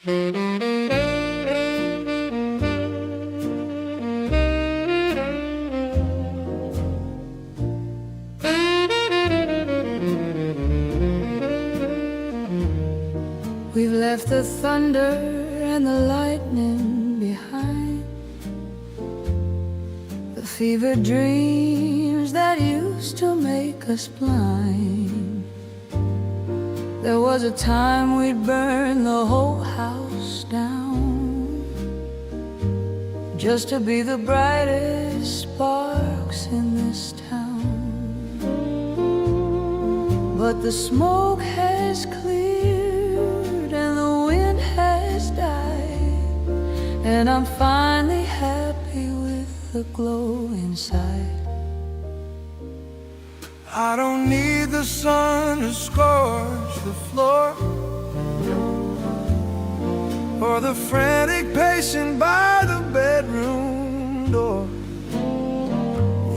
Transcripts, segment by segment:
We've left the thunder and the lightning behind, the fevered dreams that used to make us blind. There was a time we'd burn the whole house down, just to be the brightest sparks in this town. But the smoke has cleared and the wind has died, and I'm finally happy with the glow inside. I don't need the sun to scorch the floor, or the frantic pacing by the bedroom door.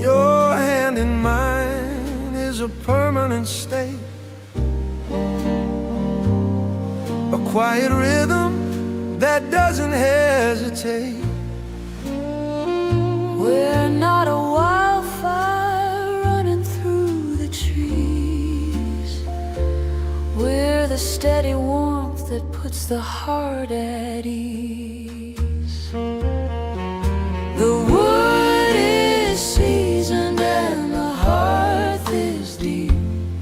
Your hand in mine is a permanent state, a quiet rhythm that doesn't hesitate. We're not a wildfire running through the trees, we're the steady warmth that puts the heart at ease. The wood is seasoned and the hearth is deep,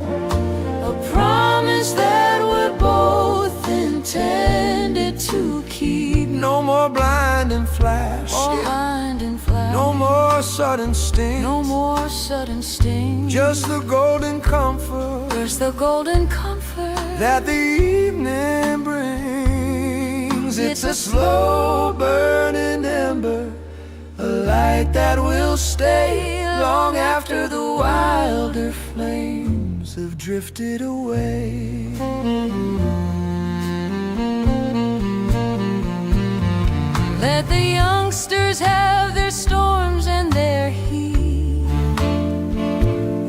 a promise that we're both intended to keep. No more blinding flash, no more sudden sting, no more sudden sting. Just the golden comfort, just the golden comfort that the evening brings. It's a slow burning ember, a light that will stay long after the wilder flames have drifted away. Let the youngsters have their storms and their heat,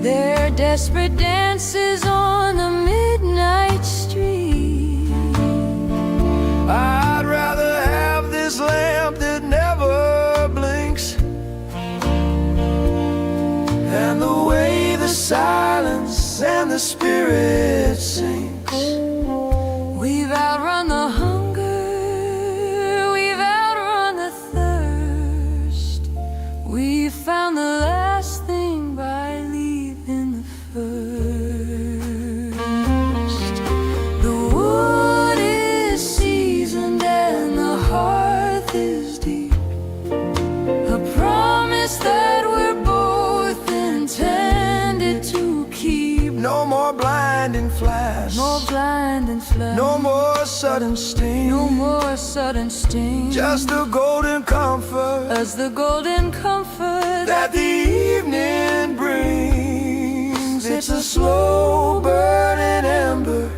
their desperate dances on the midnight street. I'd rather have this lamp that never blinks, and the way the silence and the spirit sinks. We've outrun the hunger, we've outrun the thirst, we found the last thing by leaving the first. The wood is seasoned and the hearth is deep, a promise that we're both intended to keep. No more blinding flash, no blinding flash, no more sudden sting, no more sudden sting. Just the golden comfort, as the golden comfort that the evening brings. It's a slow burning ember,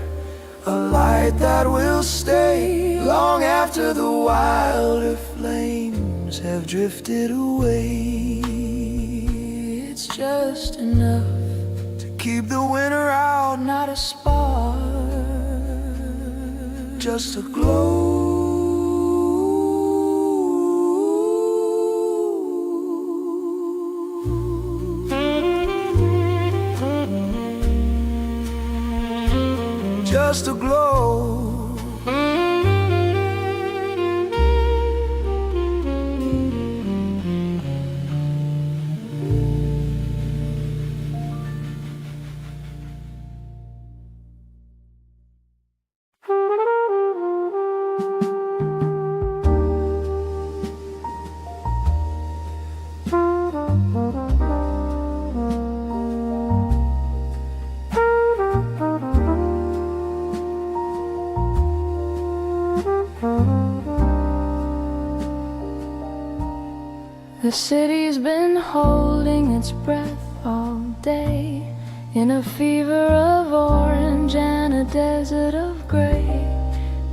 a light that will stay long after the wilder flames have drifted away. It's just enough to keep the winter out, not a spark, just a glow. Just a glow. The city's been holding its breath all day, in a fever of orange and a desert of gray.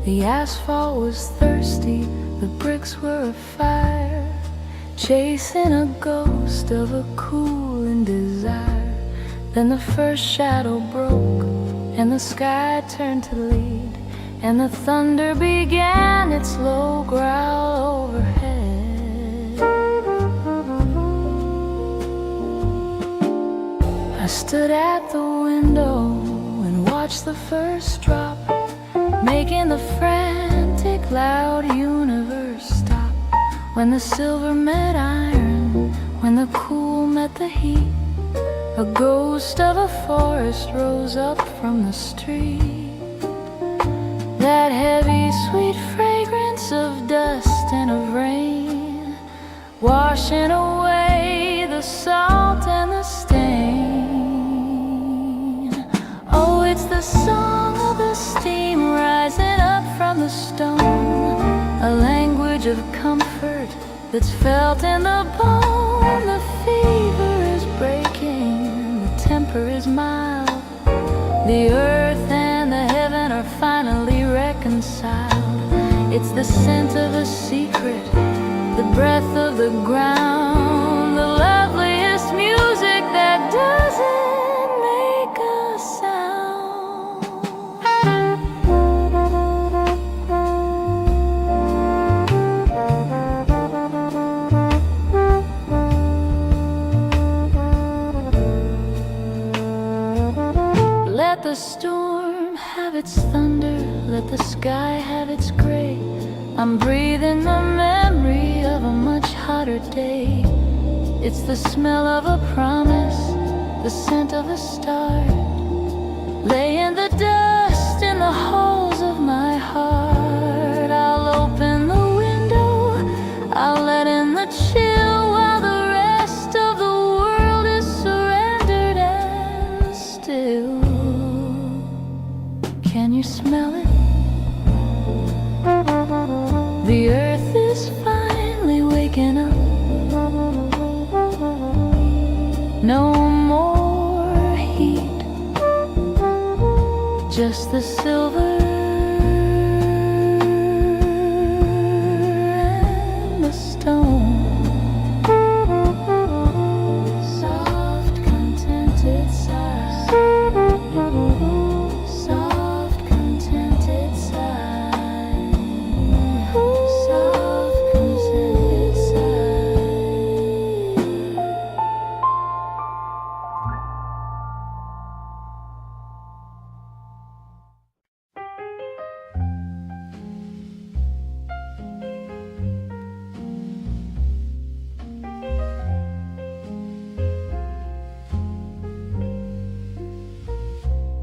The asphalt was thirsty, the bricks were afire, chasing a ghost of a cooling desire. Then the first shadow broke, and the sky turned to lead, and the thunder began slow growl overhead. I stood at the window and watched the first drop, making the frantic, loud universe stop. When the silver met iron, when the cool met the heat, a ghost of a forest rose up from the street. That heavy, sweet fragrance of dust and of rain, washing away the salt and the stain. Oh, it's the song of the steam rising up from the stone, a language of comfort that's felt in the bone. The fever is breaking, the temper is mild, the earth and the heaven are finally reconciled. It's the scent of a secret, the breath of the ground, the loveliest music that doesn't make a sound. Let the storm have its thunder, let the sky have its gray. I'm breathing the memory of a much hotter day. It's the smell of a promise, the scent of a start, laying the dust in the halls of my heart. I'll open the window, I'll let in the chill, while the rest of the world is surrendered and still. Can you smell it? The earth is finally waking up. No more heat, just the silver and the stone. Soft, contented sigh. Soft, contented sigh. Soft, contented sigh.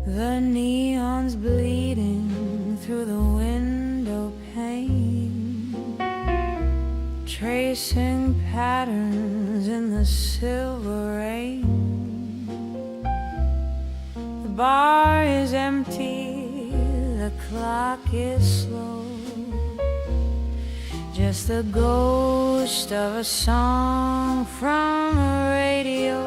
The neon's bleeding through the window pane, tracing patterns in the silver rain. The bar is empty, the clock is slow, just the ghost of a song from a radio.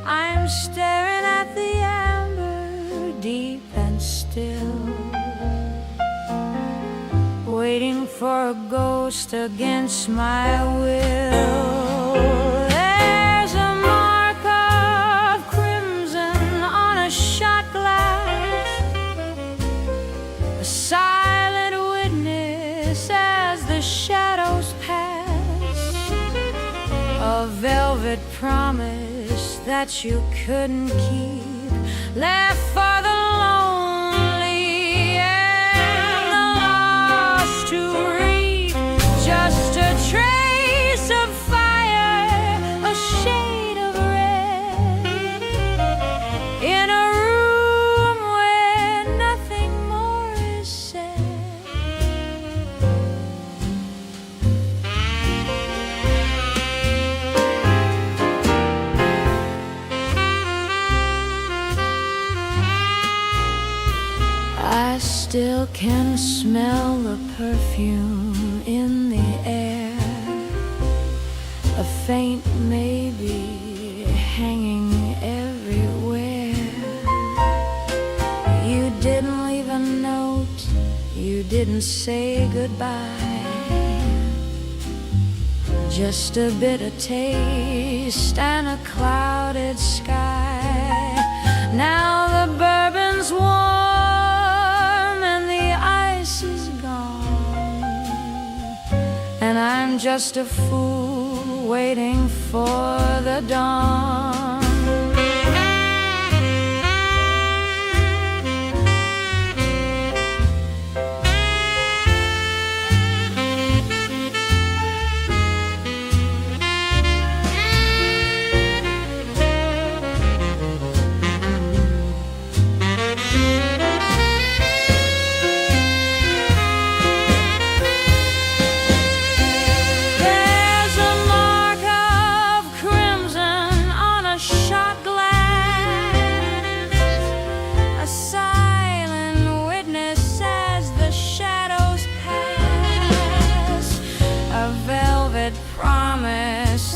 I'm staring at the amber, deep and still, waiting for a ghost against my will. There's a mark of crimson on a shot glass, a silent witness as the shadows pass, a velvet promise that you couldn't keep, left for the lonely and the lost to reap. Just a trace of fire, a shade of red, in a room where nothing more is said. I still can smell the perfume in the air, a faint maybe hanging everywhere. You didn't leave a note, you didn't say goodbye, just a bitter taste and a clouded sky. Now the bourbon's warm and the ice is gone, just a fool waiting for the dawn.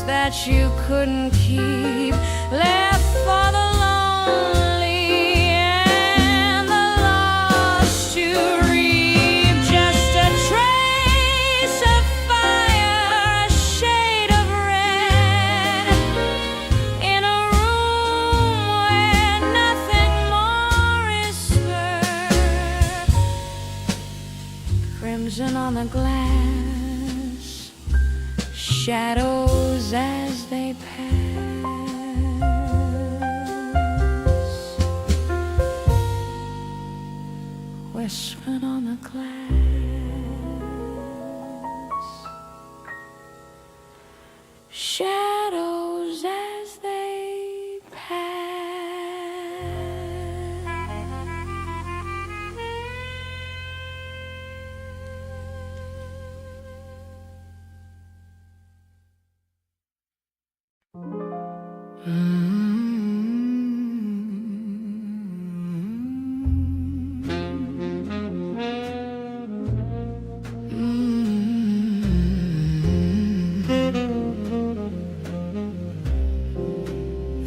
That you couldn't keep, left for the lonely and the lost to reap. Just a trace of fire, a shade of red, in a room where nothing more is spurred. Crimson on the glass, shadows as they pass, whispering on the glass, shadows as they pass.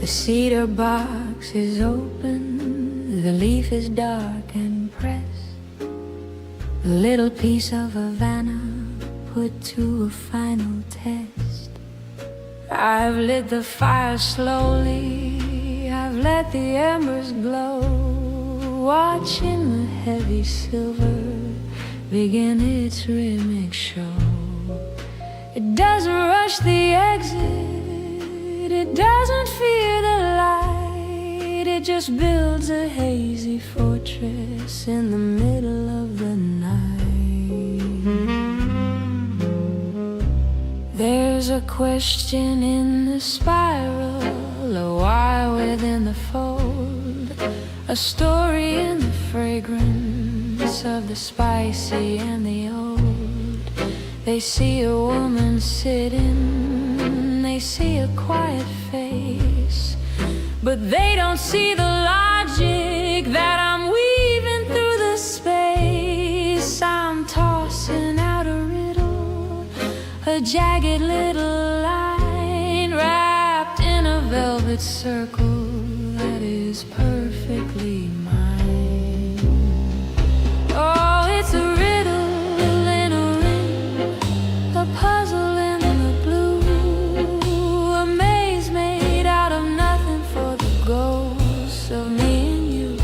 The cedar box is open, the leaf is dark and pressed, a little piece of Havana put to a final test. I've lit the fire slowly, I've let the embers glow, watching the heavy silver begin its rhythmic show. It doesn't rush the exit, it doesn't fear the light, it just builds a hazy fortress in the middle of the night. There's a question in the spiral, a wire within the fold, a story in the fragrance of the spicy and the old. They see a woman sitting, they see a quiet face, but they don't see the logic that I'm weaving through the space. I'm tossing out a riddle, a jagged little line wrapped in a velvet circle that is perfectly mine. Oh, it's a riddle in a ring, a puzzle in the blue, a maze made out of nothing for the ghosts of me and you.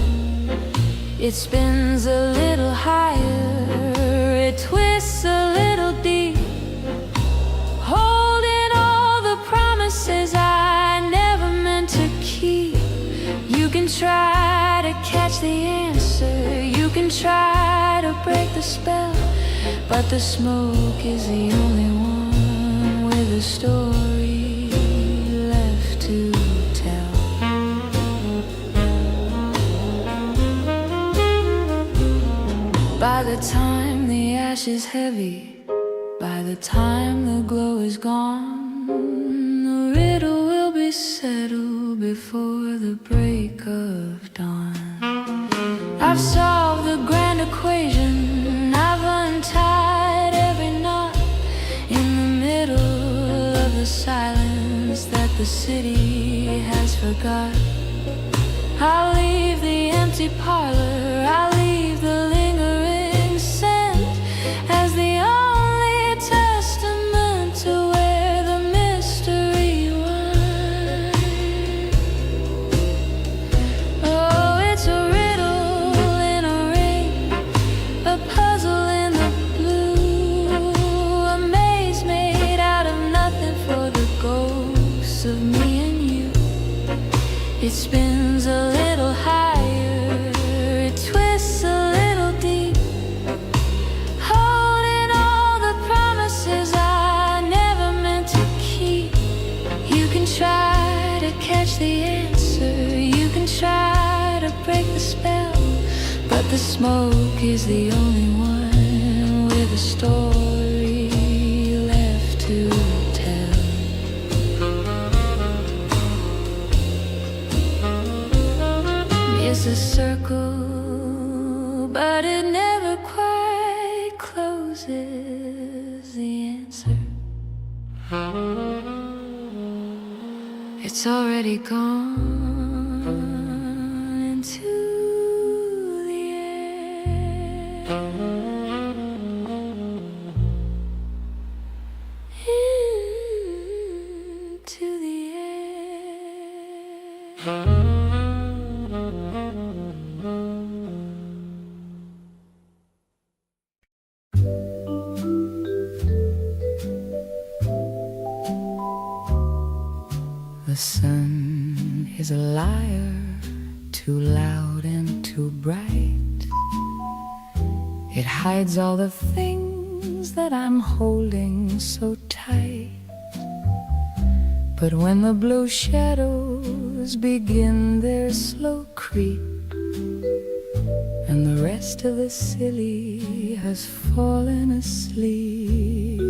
It spins a little higher, it twists a little deep, holding all the promises I never meant to keep. You can try to catch the answer, you can try to break the spell, but the smoke is the only one with a story left to tell. By the time the ash is heavy, by the time the glow is gone, the riddle will be settled before the break of dawn. I've solved the grand equation, I've untied every knot in the middle of the silence that the city has forgot. I'll leave the empty parlor, I'll leave the lingering scent as the only testament to where the mystery was. Oh, it's a riddle in a ring, a puzzle in the blue, a maze made She's the only one with a story left to tell. It's a circle, but it never quite closes. The answer, it's already gone into the air. Into the air. The sun is a liar, too loud and too bright. It hides all the things that I'm holding so tight. But when the blue shadows begin their slow creep, and the rest of the city has fallen asleep,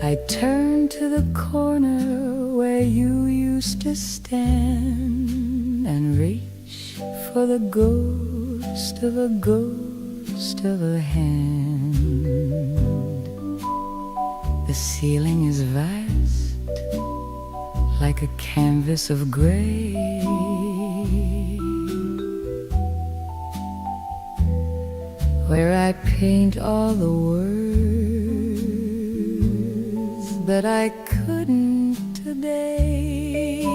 I turn to the corner where you used to stand and reach for the ghost of a hand. The ceiling is vast, like a canvas of gray, where I paint all the words that I couldn't today.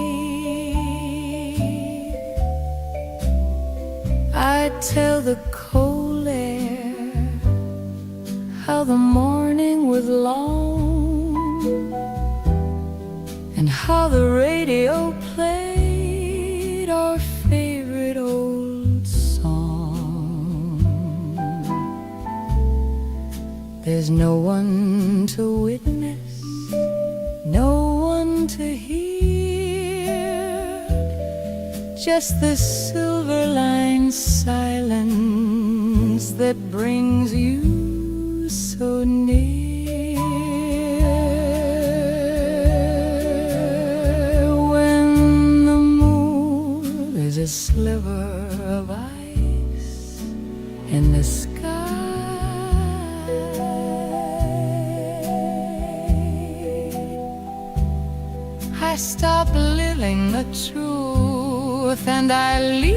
I tell the cold air how the morning was long, and how the radio played our favorite old song. There's no one to witness, no one to hear, just the silver-lined silence that brings you so near. When the moon is a sliver of ice in the sky, I stop living the truth and I lean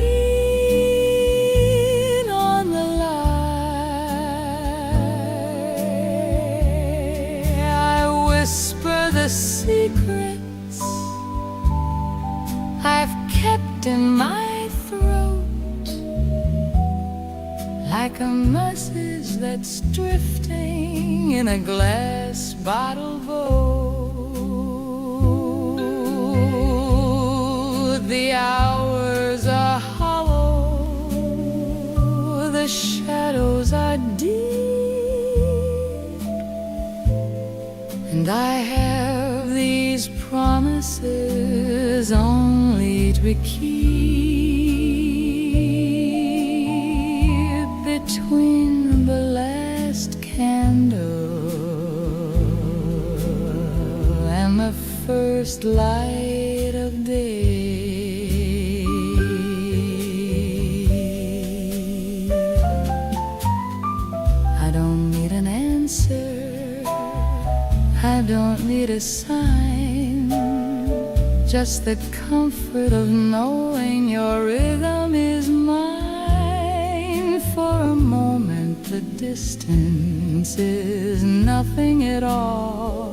on the lie. I whisper the secrets I've kept in my throat, like a message that's drifting in a glass bottle boat. The hours are hollow, the shadows are deep, and I have these promises only to keep between the last candle and the first light of day. I don't need a sign, just the comfort of knowing your rhythm is mine. For a moment the distance is nothing at all,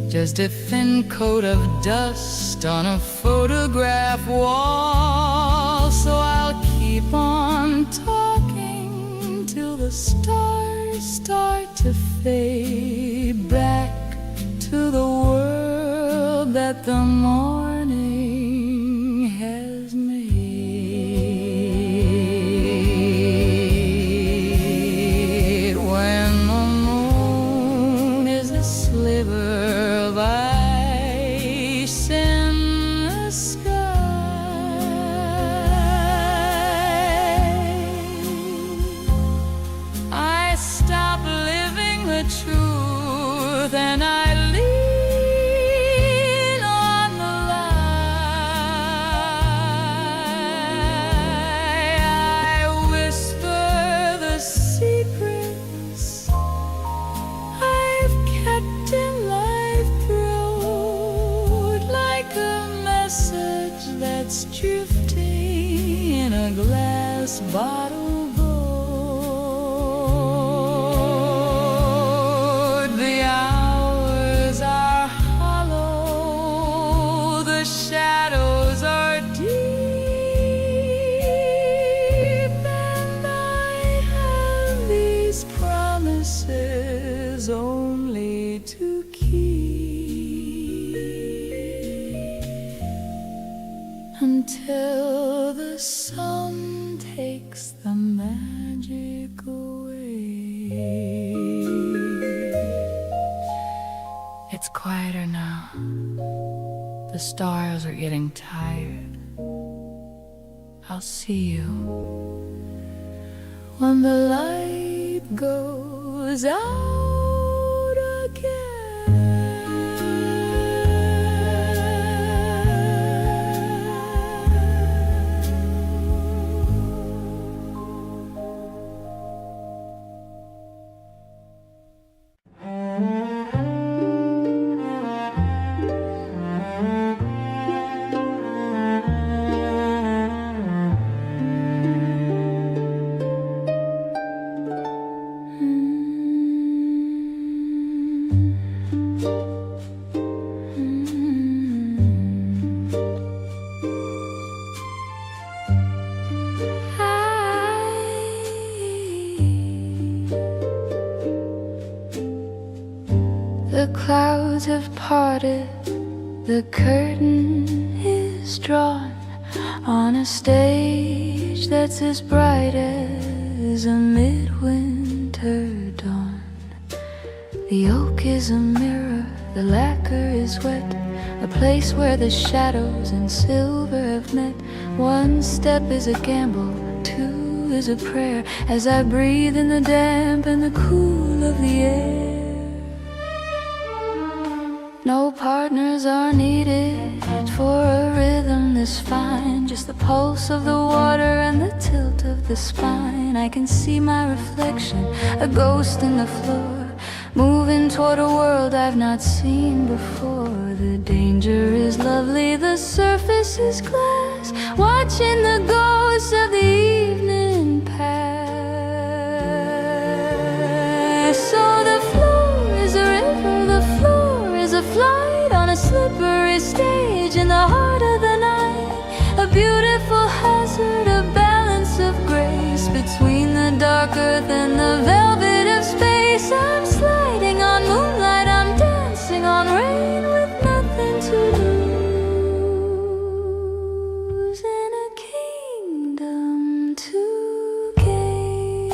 just a thin coat of dust on a photograph wall. So I'll keep on talking till the stars start to fade back to the world that the morning has made. When the moon is a sliver of ice in the sky, truth, and I lean on the lie. I whisper the secrets I've kept in life throat, like a message that's drifting in a glass bottle. Only to keep until the sun takes the magic away. It's quieter now. The stars are getting tired. I'll see you when the light goes out. The clouds have parted, the curtain is drawn on a stage that's as bright as a midwinter dawn. The oak is a mirror, the lacquer is wet, a place where the shadows and silver have met. One step is a gamble, two is a prayer, as I breathe in the damp and the cool of the air. No partners are needed for a rhythm this fine, just the pulse of the water and the tilt of the spine. I can see my reflection, a ghost in the floor, moving toward a world I've not seen before. The danger is lovely, the surface is glass, watching the ghosts of the evening pass. So the floor is a river, the floor is a flight on a slippery stage in the heart of the night. A beautiful hazard, a balance of grace between the dark earth and the velvet of space. I'm sliding on moonlight, I'm dancing on rain with nothing to lose, in a kingdom to gain.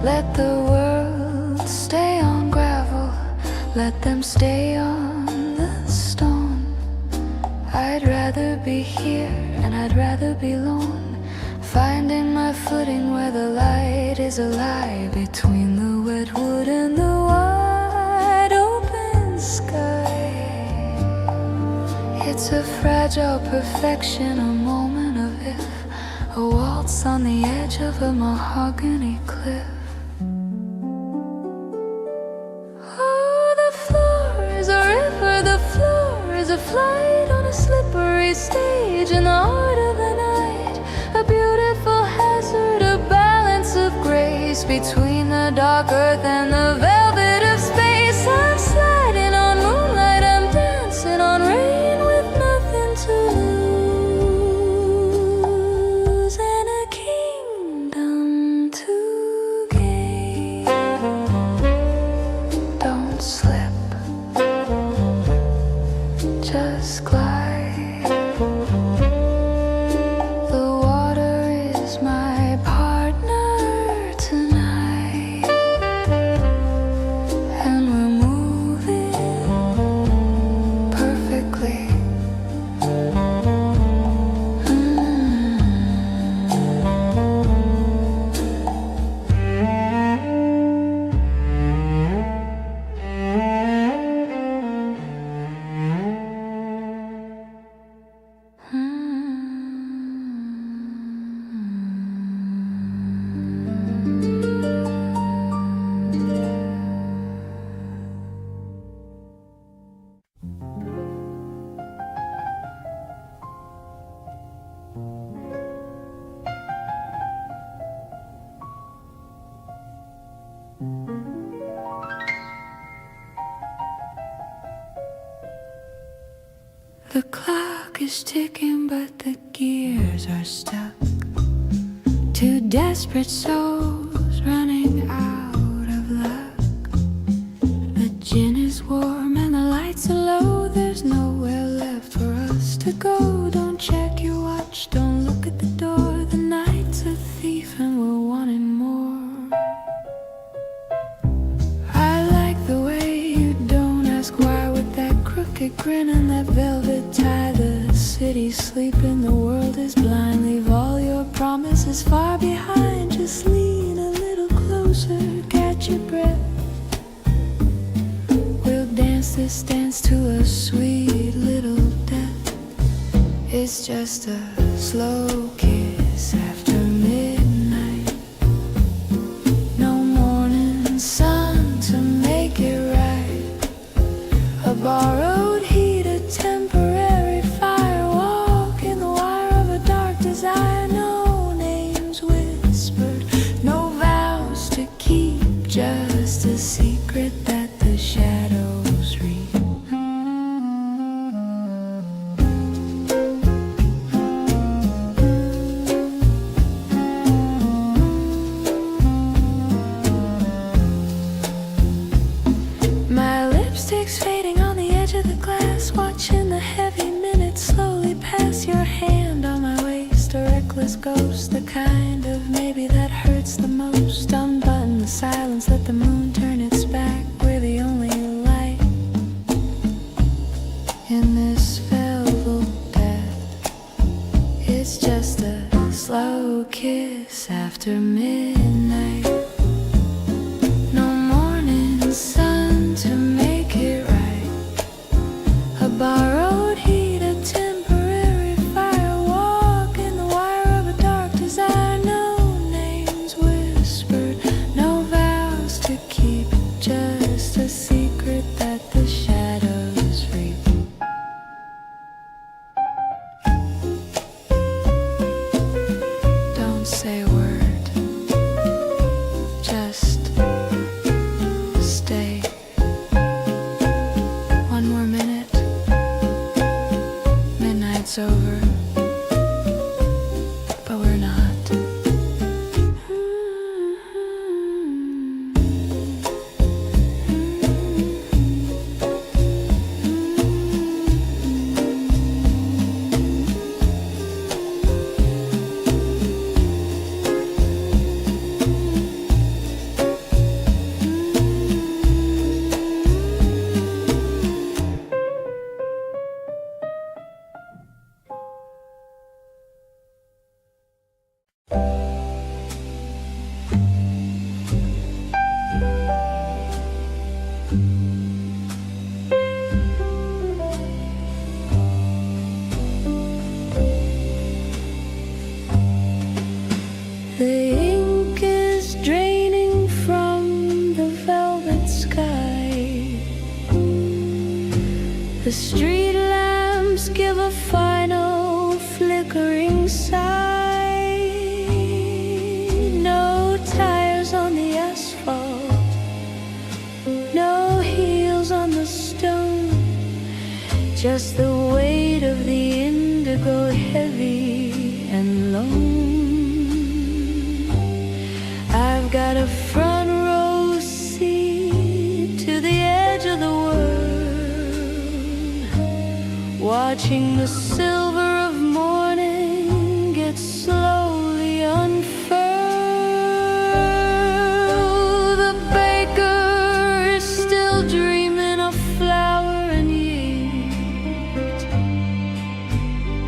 Let the world stay on gravel, let them stay on the stone. I'd rather be here and I'd rather be alone, finding my footing where the light is alive, between the wet wood and the wide open sky. It's a fragile perfection, a moment of if, a waltz on the edge of a mahogany cliff. A flight on a slippery stage in the heart of the night. A beautiful hazard, a balance of grace between the dark earth and the velvet of space. I'm sliding on moonlight, I'm dancing on rain with nothing to lose, and a kingdom to gain. Don't slip, just glide. The water is my partner tonight. The clock is ticking, but the gears are stuck. Two desperate souls running out of luck. The gin is warm and the lights are low. There's nowhere left for us to go. Don't check your watch, don't look at the door. The night's a thief and we're wanting more. I like the way you don't ask why, with that crooked grin and that velvet tie. The city's sleeping, the world is blind. Leave all your promises far behind. Just lean a little closer, catch your breath. We'll dance this dance to a sweet little death. It's just a slow kiss after midnight. No morning sun to make it right. A borrowed heat, a temporary fire. Walk in the wire of a dark desire. No names whispered, no vows to keep. Just a secret that the shadows read. My lipstick's fading on the edge of the glass, watching the heavy minutes slowly pass. Your hand on my waist, a reckless ghost, the kind of maybe that hurts the most. Unbutton the silence, let the moon turn its back. We're the only light in this velvet death. It's just a slow kiss after midnight. No morning sun to make it right. A borrowed heat, a temporary fire. Walk in the wire of a dark desire. No names whispered, no vows to keep. Just a secret that the shadows reap. Don't say a word, just stay. One more minute, midnight's over, but we're not. The ink is draining from the velvet sky. The street lamps give a final flickering sigh. No tires on the asphalt, no heels on the stone. Just the weight of the indigo, heavy and lone. I've got a front row seat to the edge of the world, watching the silver of morning get slowly unfurled. The baker is still dreaming of flour and yeast.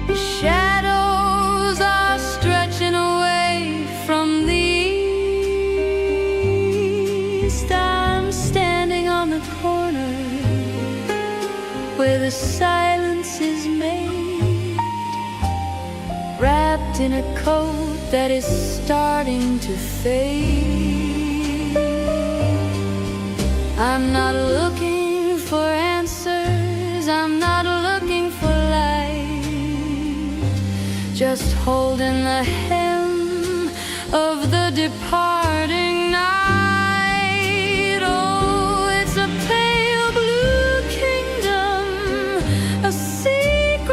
The shadows are stretching away from the east. I'm standing on the corner where the silence is made, wrapped in a coat that is starting to fade. I'm not looking for answers, I'm not looking for light, just holding the hem of the departing night. Oh, it's a pale blue kingdom, a secret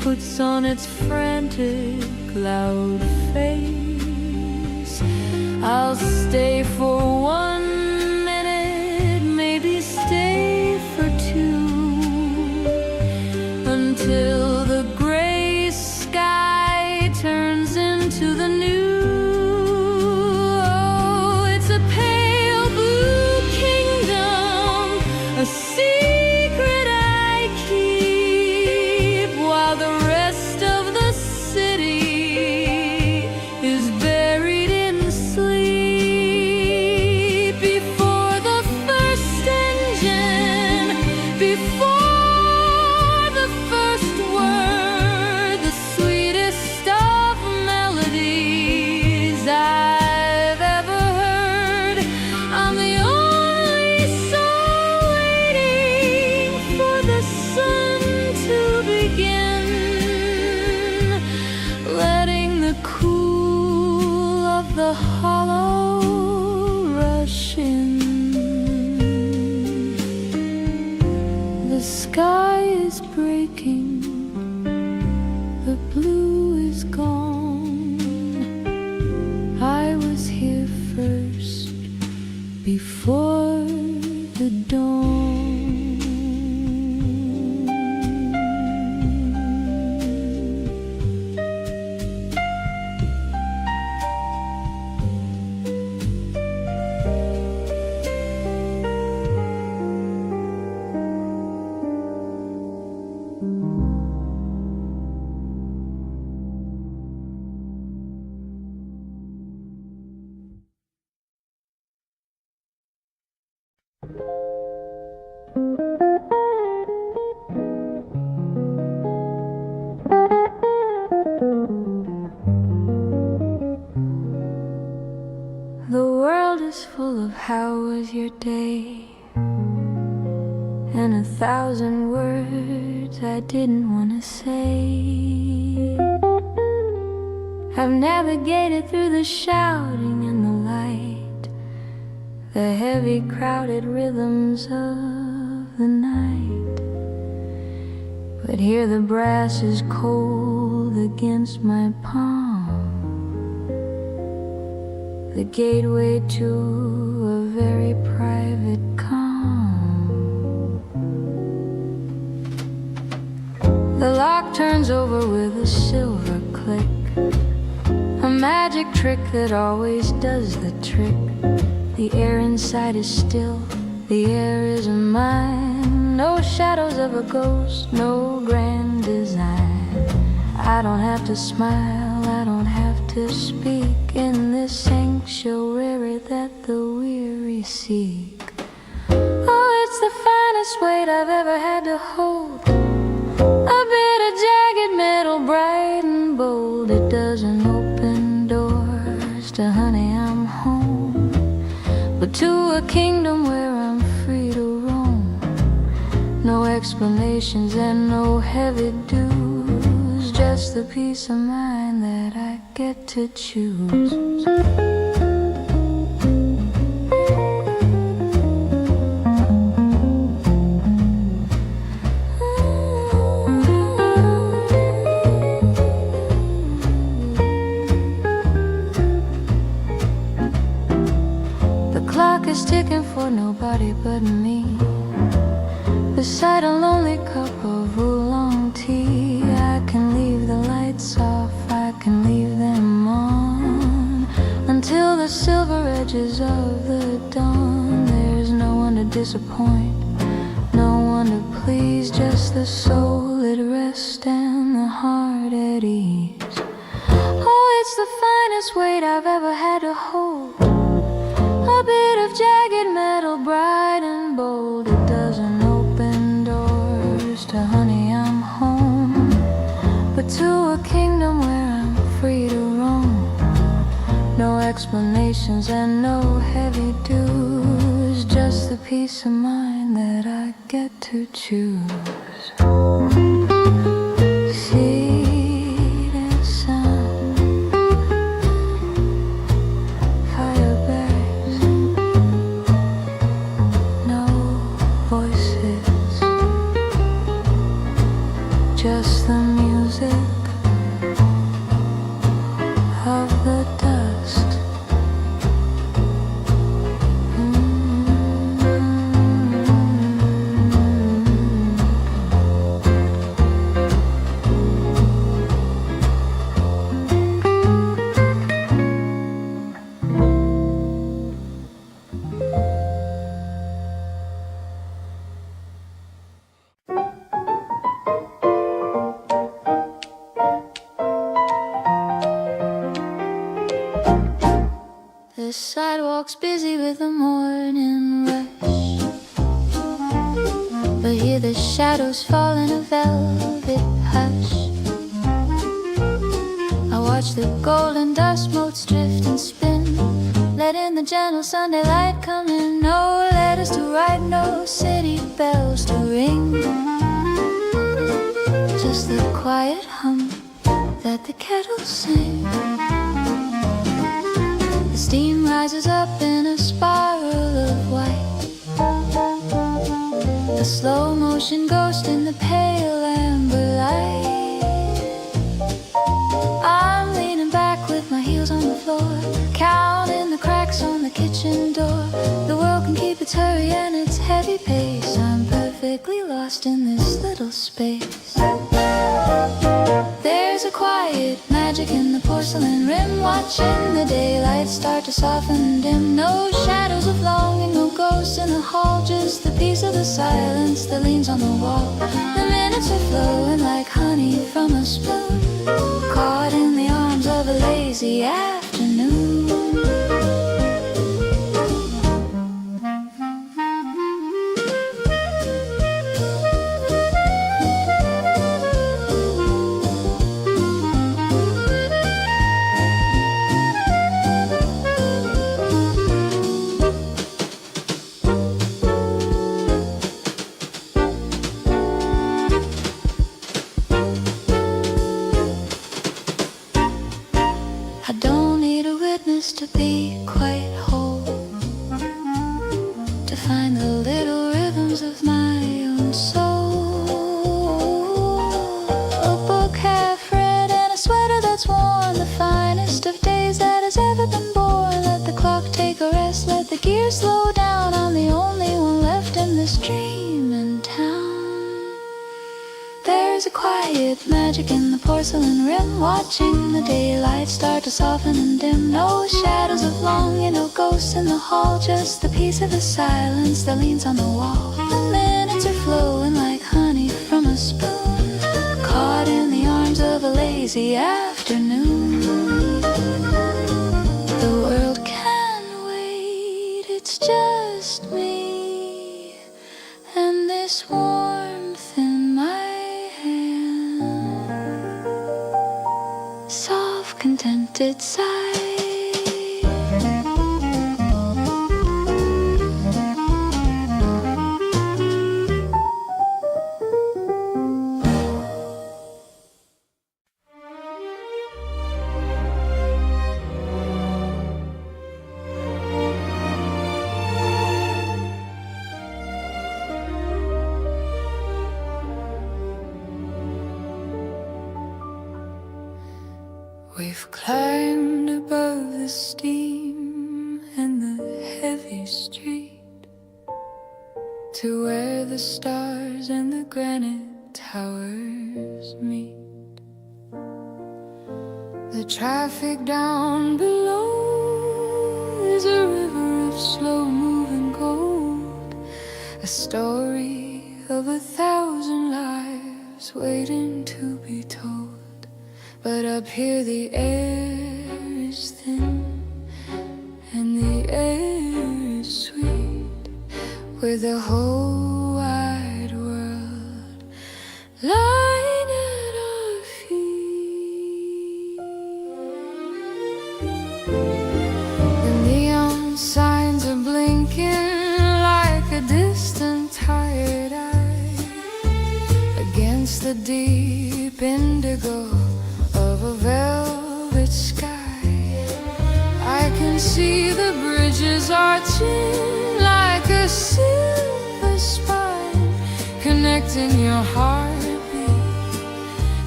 puts on its frantic loud face. I'll stay for 1 minute, maybe stay for 2, until the gray sky turns into the new. Oh, it's a pale blue kingdom, a secret I keep, while the rest of the city is buried in sleep. Before the first engine, before the first word, the sweetest of melodies I've ever heard. I'm the only soul waiting for the sun to begin, letting the cool of the hollow rush in. The sky is breaking, the blue is gone. I was here first, before the dawn. The world is full of how was your day, and 1,000 words I didn't want to say. I've navigated through the shouting and the light, the heavy crowded rhythms of the night. But here the brass is cold against my palm, the gateway to a very private calm. The lock turns over with a silver click, a magic trick that always does the trick. The air inside is still, the air is mine. No shadows of a ghost, no grand design. I don't have to smile, I don't have to speak in this sanctuary that the weary seek. Oh, it's the finest weight I've ever had to hold, a bit of jagged metal, bright and bold. It doesn't open doors to honey, I'm home, but to a kingdom where I'm free to roam. No explanations and no heavy dues, just the peace of mind that I get to choose. The clock is ticking for nobody but me, beside a lonely cup of oolong tea. I can leave the lights off, I can leave them on, until the silver edges of the dawn. There's no one to disappoint, no one to please, just the soul at rest and the heart at ease. Oh, it's the finest weight I've ever had to hold, a bit of jagged metal, bright and bold. It doesn't open doors to honey, I'm home, but to a kingdom where I'm free to roam. No explanations and no heavy dues, just the peace of mind that I get to choose. Seed and sun, fire berries, no voices, just the music of the dust. The sidewalk's busy with the morning rush, but here the shadows fall in a velvet hush. I watch the golden dust motes drift and spin, letting the gentle Sunday light come in. No letters to write, no city bells to ring, just the quiet hum that the kettles sing. Steam rises up in a spiral of white, a slow motion ghost in the pale amber light. I'm leaning back with my heels on the floor, counting the cracks on the kitchen door. The world can keep its hurry and its heavy pace. I'm perfectly lost in this little space. There's a quiet magic in the porcelain rim, watching the daylight start to soften and dim. No shadows of longing, no ghosts in the hall, just the peace of the silence that leans on the wall. The minutes are flowing like honey from a spoon, caught in the arms of a lazy afternoon. To be quite whole, to find the little rhythms of my own soul. A book half read and a sweater that's worn, the finest of days that has ever been born. Let the clock take a rest, let the gears slow down. I'm the only one left in this dream in town. There's a quiet magic in the porcelain rim, watching the daylight start to soften and dim. No shadows of longing, no ghosts in the hall, just the peace of the silence that leans on the wall. The minutes are flowing like honey from a spoon, caught in the arms of a lazy afternoon. The world can wait, it's just me and this warmth in my soft, contented sigh. We've climbed above the steam and the heavy street, to where the stars and the granite towers meet. The traffic down below is a river of slow-moving gold, a story of 1,000 lives waiting to be told. But up here the air is thin and the air is sweet, with the whole wide world lying at our feet. The neon signs are blinking like a distant tired eye against the deep indigo of a velvet sky. I can see the bridges arching like a silver spine, connecting your heartbeat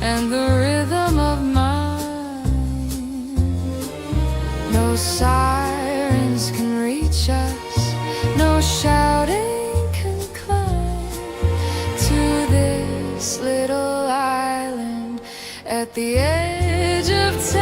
and the rhythm of mine. No sirens can reach us, no shouting can climb to this little island at the edge of time.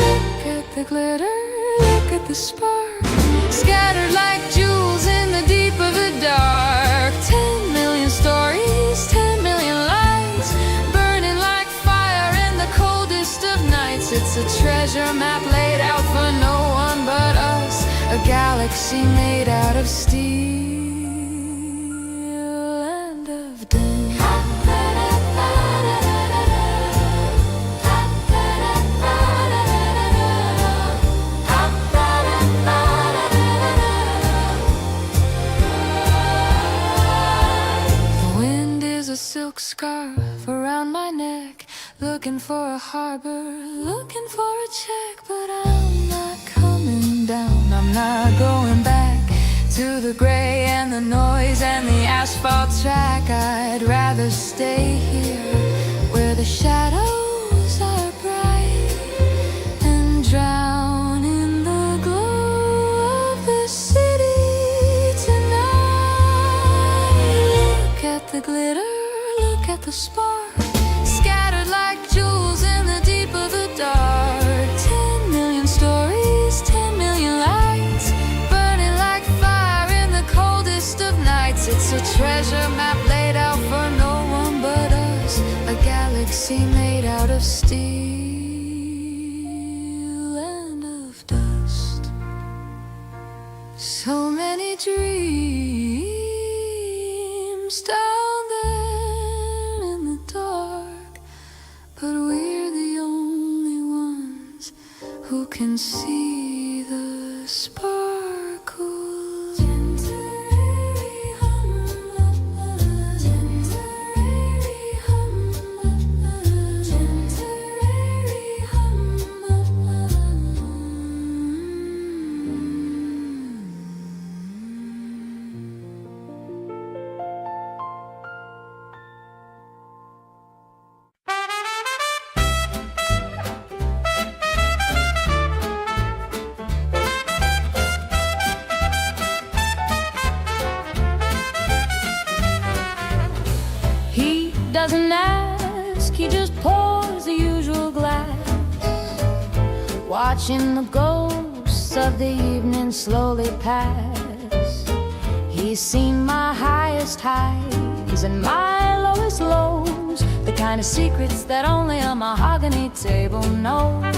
Look at the glitter, look at the spark, scattered like jewels in the deep of the dark. 10 million stories, 10 million lights, burning like fire in the coldest of nights. It's a treasure map laid out for no one but us, a galaxy made out of steel and of doom. A silk scarf around my neck, looking for a harbor, looking for a check. But I'm not coming down, I'm not going back to the gray and the noise and the asphalt track. I'd rather stay here where the shadows are bright and drown in the glow of the city tonight. Look at the glitter, look at the spark, scattered like jewels in the deep of the dark. 10 million stories, 10 million lights, burning like fire in the coldest of nights. It's a treasure map laid out for no one but us, a galaxy made out of steel and of dust. So many dreams down there in the dark, but we're the only ones who can see the sparkles. Temporary hum, temporary hum, temporary hum. He doesn't ask, he just pours the usual glass, watching the ghosts of the evening slowly pass. He's seen my highest highs and my lowest lows, the kind of secrets that only a mahogany table knows.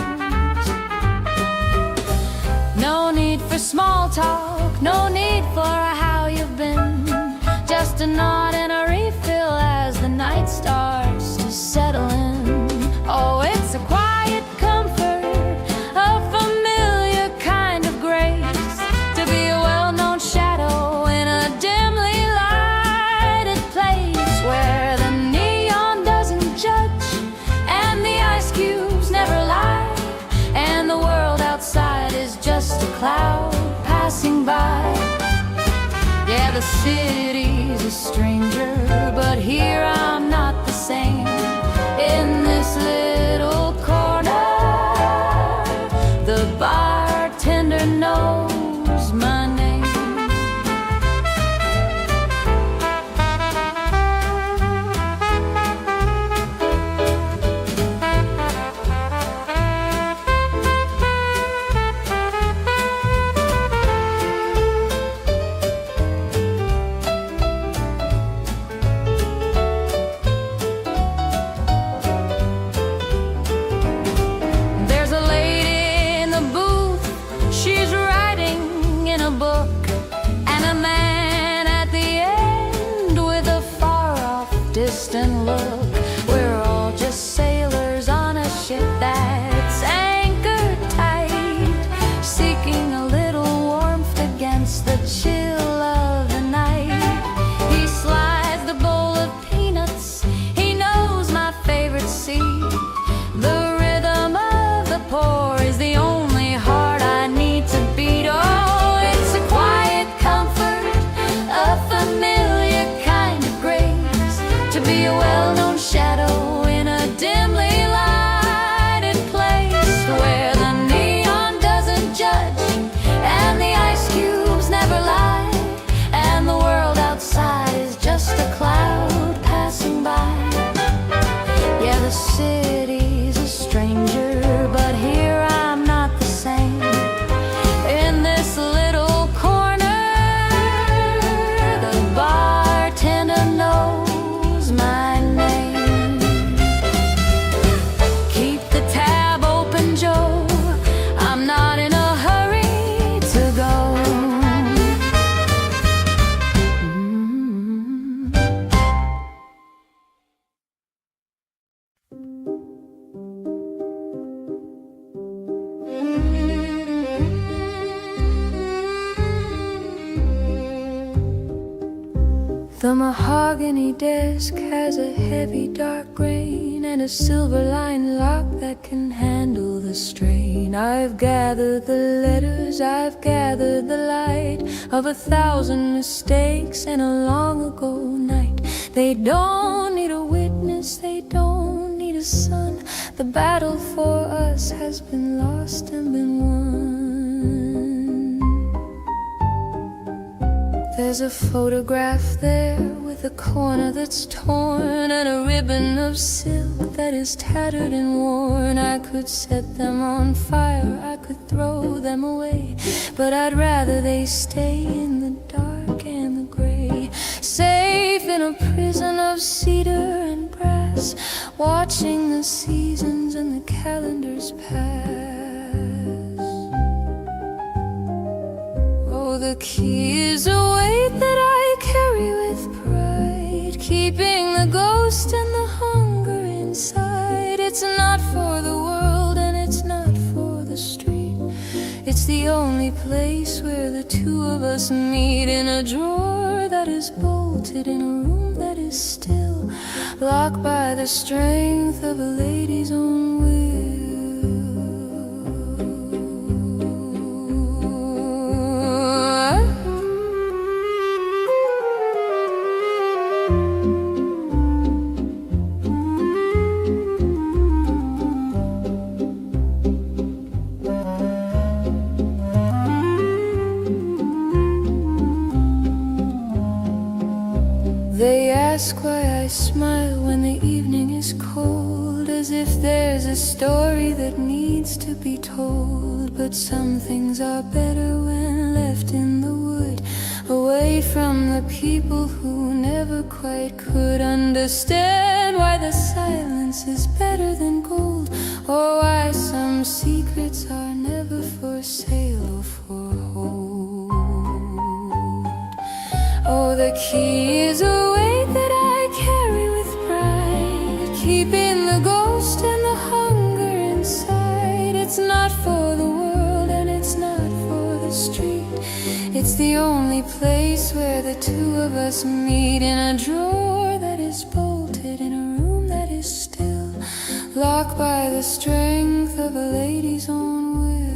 No need for small talk, no need for a how you've been, just a nod and a refill as the night starts to settle in. Oh, it's a quiet comfort, a familiar kind of grace, to be a well-known shadow in a dimly lighted place where the neon doesn't judge and the ice cubes never lie, and the world outside is just a cloud passing by. Yeah, the city's a stranger, but here I'm not the same. In this little corner, the bartender knows my name. The mahogany desk has a heavy dark grain and a silver-lined lock that can handle the strain. I've gathered the letters, I've gathered the light of 1,000 mistakes and a long ago night. They don't need a witness, they don't need a son. The battle for us has been lost and been won. There's a photograph there with a corner that's torn and a ribbon of silk that is tattered and worn. I could set them on fire, I could throw them away, but I'd rather they stay in the dark and the gray, safe in a prison of cedar and brass, watching the seasons and the calendars pass. Oh, the key is a weight that I carry with pride, keeping the ghost and the hunger inside. It's not for the world and it's not for the street. It's the only place where the two of us meet, in a drawer that is bolted, in a room that is still, locked by the strength of a lady's own will. They ask why I smile when the evening is cold, as if there's a story that needs to be told. But some things are better when left in the wood, away from the people who never quite could understand why the silence is better than gold, or why some secrets are never for sale or for hold. Oh, the key is a weight that I carry with pride, keeping the ghost and the hunger inside. It's not for the world and it's not for the street. It's the only place where the two of us meet, in a drawer that is bolted, in a room that is still, locked by the strength of a lady's own will.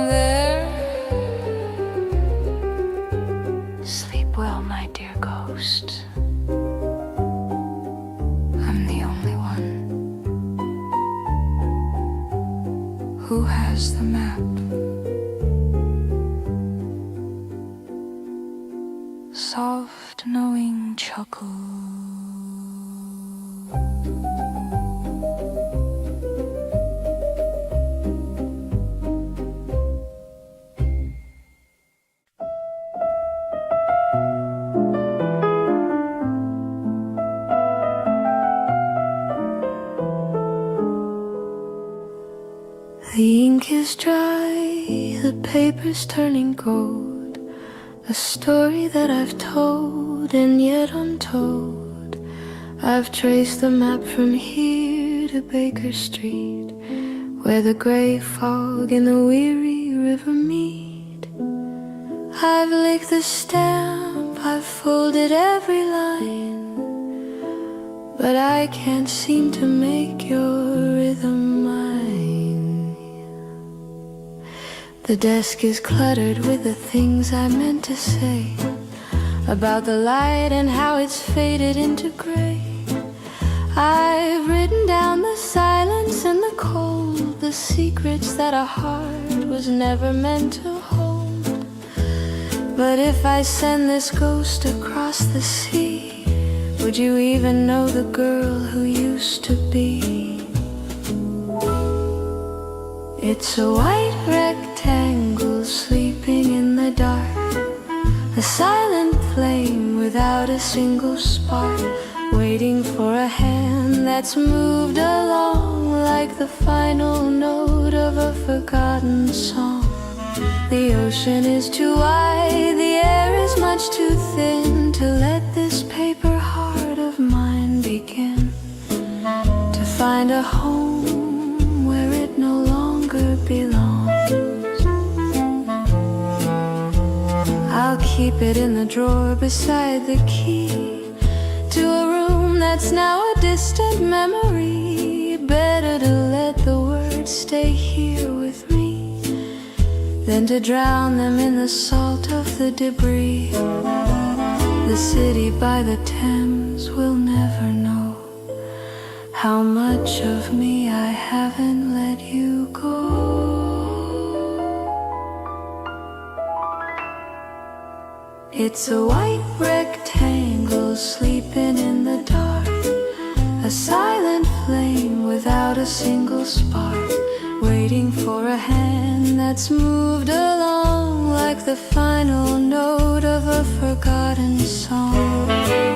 There. Sleep well, my dear ghost. I'm the only one who has the map. Soft, knowing chuckle. The ink is dry, the paper's turning gold, a story that I've told and yet untold. I've traced the map from here to Baker Street, where the grey fog and the weary river meet. I've licked the stamp, I've folded every line, but I can't seem to make your rhythm mine. The desk is cluttered with the things I meant to say, about the light and how it's faded into grey. I've written down the silence and the cold, the secrets that a heart was never meant to hold. But if I send this ghost across the sea, would you even know the girl who used to be? It's a white rectangle sleeping in the dark, a silent flame without a single spark, waiting for a hand that's moved along like the final note of a forgotten song. The ocean is too wide, the air is much too thin to let this paper heart of mine begin to find a home where it no longer belongs. I'll keep keep it in the drawer beside the key to a room that's now a distant memory. Better to let the words stay here with me than to drown them in the salt of the debris. The city by the Thames will never know how much of me I haven't let you go. It's a white rectangle sleeping in the dark, a silent flame without a single spark, waiting for a hand that's moved along like the final note of a forgotten song.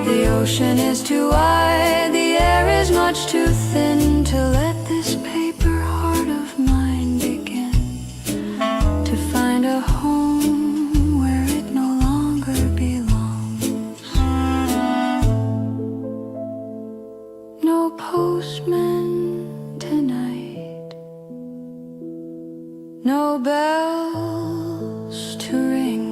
The ocean is too wide, the air is much too thin to let this paper heart of mine begin to find a home where it no longer belongs. No postman tonight, no bells to ring.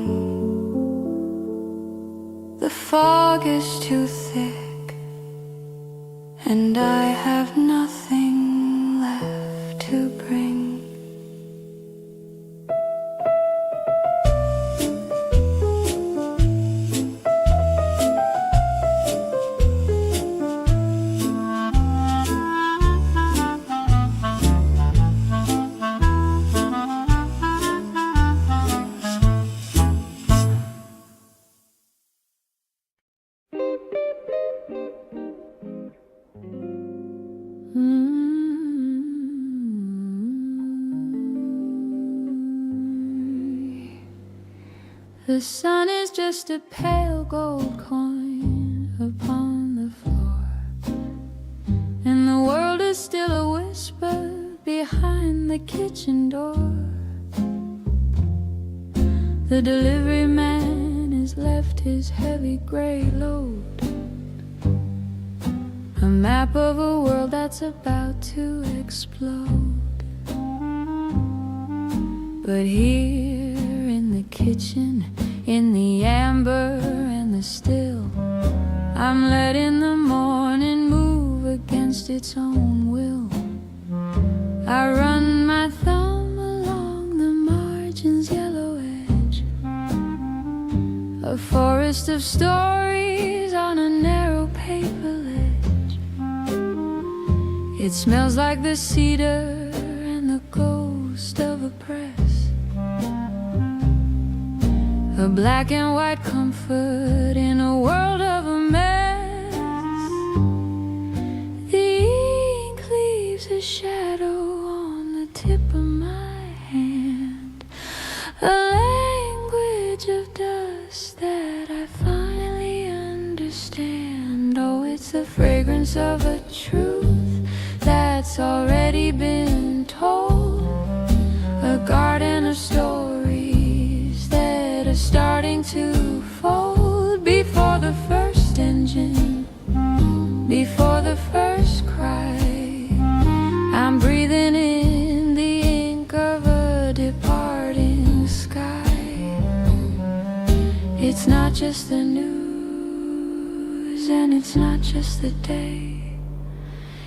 The fog is too thick, and I have nothing left to bring. The sun is just a pale gold coin upon the floor, and the world is still a whisper behind the kitchen door. The delivery man has left his heavy gray load, a map of a world that's about to explode. But here in the kitchen, in the amber and the still, I'm letting the morning move against its own will. I run my thumb along the margin's yellow edge, a forest of stories on a narrow paper ledge. It smells like the cedar and the ghost of a press, a black and white comfort in a world of a mess. The ink leaves a shadow on the tip of my hand, a language of dust that I finally understand. Oh, it's the fragrance of a truth that's already been told, a garden of stories that are starting to fold. Before the first engine, before the first cry, I'm breathing in the ink of a departing sky. It's not just the news, and it's not just the day,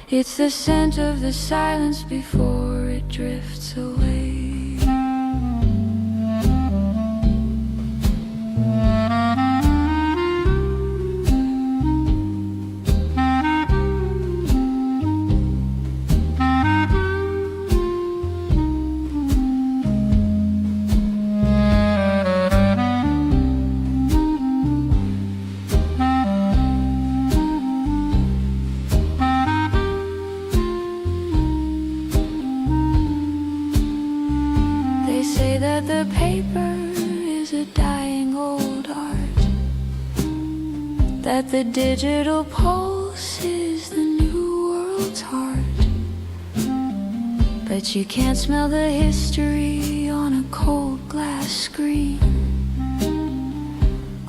it's the scent of the silence before it drifts away. The paper is a dying old art, that the digital pulse is the new world's heart. But you can't smell the history on a cold glass screen,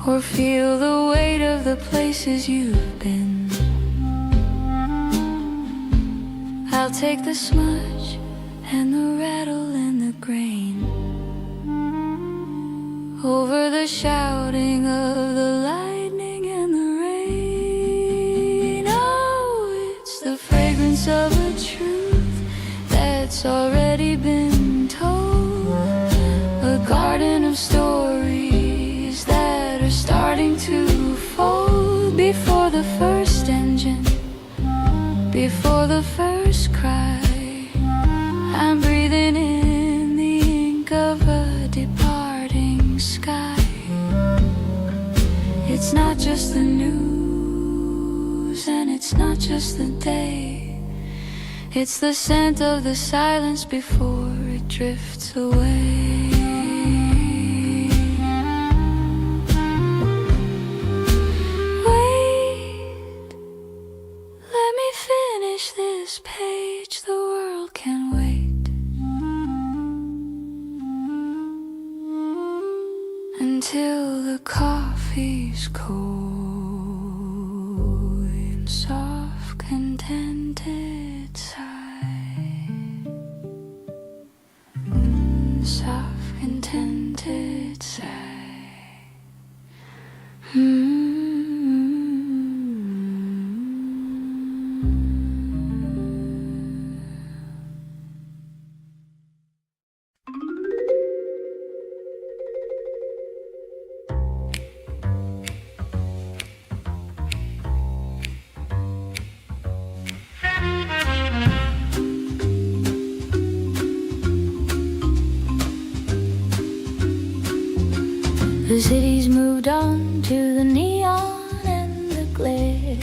or feel the weight of the places you've been. I'll take the smudge and the rattle and the grain over the the shouting of the lightning and the rain. Oh, it's the fragrance of a truth that's already been told. A garden of stories that are starting to fold. Before the first engine, before the first cry, I'm breathing in the ink of a departing sky. It's not just the news, and it's not just the day. It's the scent of the silence before it drifts away. Wait, let me finish this page. The world can wait until the coffee's cold in soft, contented sigh. Soft, contented sigh. The city's moved on to the neon and the glare,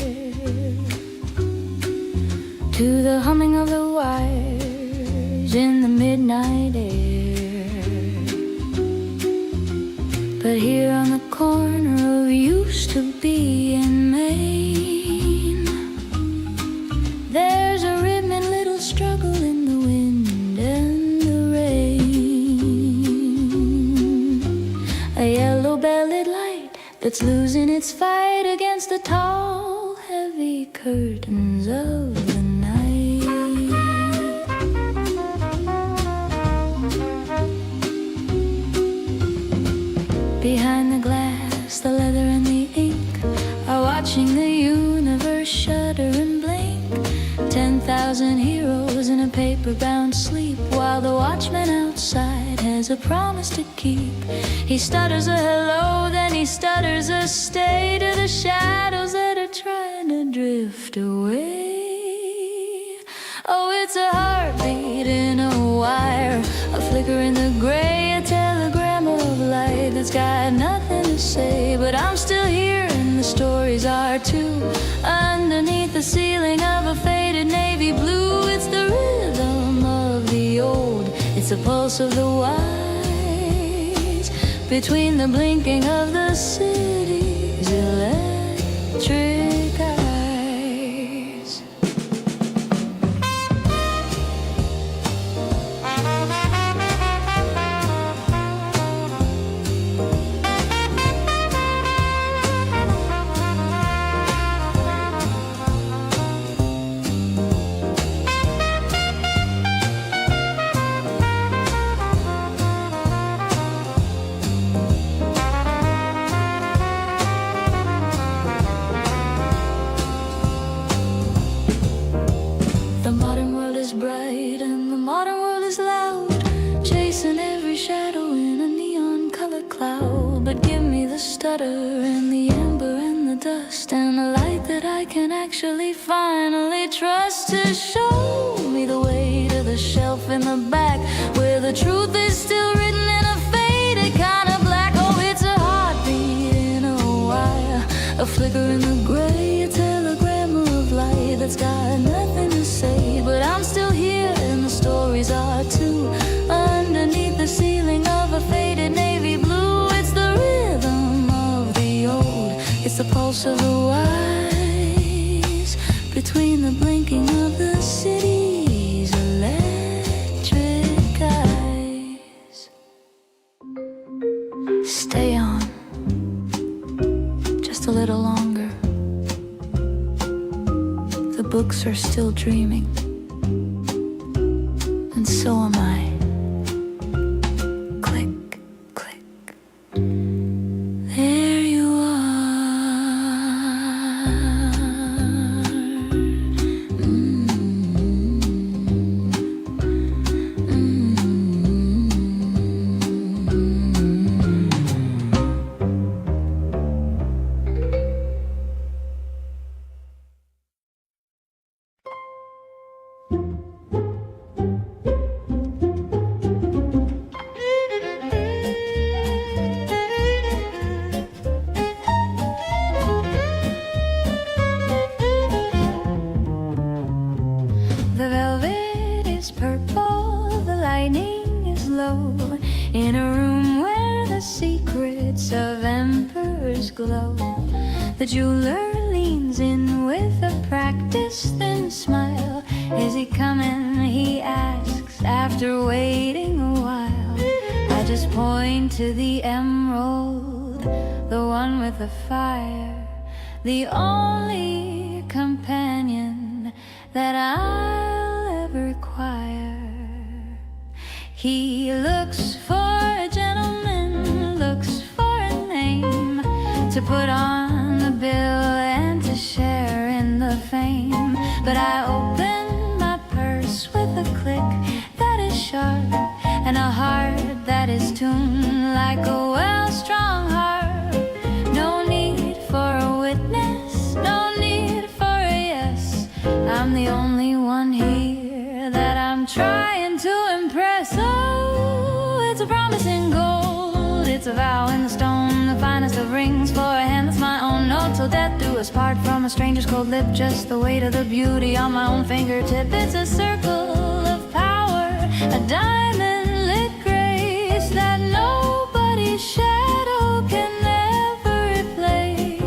to the humming of the wires in the midnight air. But here on the corner of used to be in Maine, there's a rhythmic little struggle in the wind and the rain. A yellow-bellied light that's losing its fight against the tall, heavy curtains of the night. Behind the glass, the leather and the ink are watching the universe shudder and blink. 10,000 heroes in a paper-bound sleep, while the watchman outside has a promise to keep. He stutters a hello, then he stutters a stay to the shadows that are trying to drift away. Oh, it's a heartbeat in a wire, a flicker in the gray, a telegram of light that's got nothing to say. But I'm still here and the stories are too, underneath the ceiling of a faded navy blue. It's the rhythm of the old, it's the pulse of the wise, between the blinking of the city's electric eyes. The modern world is bright and the modern world is loud, chasing every shadow in a neon color cloud. But give me the stutter and the ember and the dust, and a light that I can actually finally trust, to show me the way to the shelf in the back, where the truth is still written in a faded kind of black. Oh, it's a heartbeat in a wire, a flicker in the gray, a telegram of light that's got nothing to say. But I'm still here and the stories are too, underneath the ceiling of a faded navy blue. It's the rhythm of the old, it's the pulse of the wise, between the blinking of the city's electric eyes. Stay on just a little longer. The books are still dreaming, and so am I. Click, click. The jeweler leans in with a practiced thin smile. Is he coming, he asks, after waiting a while. I just point to the emerald, the one with the fire, the only companion that I'll ever require. He looks for a gentleman, looks for a name to put on the bill and to share in the fame. But I open my purse with a click that is sharp and a heart that is tuned like a well-strung harp. No need for a witness, no need for a yes. I'm the only one here that I'm trying to impress. Oh, it's a promise in gold, it's a vow in the stone, the finest of rings for a hand that's my own. No, till death do us part from a stranger's cold lip, just the weight of the beauty on my own fingertip. It's a circle of power, a diamond lit grace that nobody's shadow can ever replace.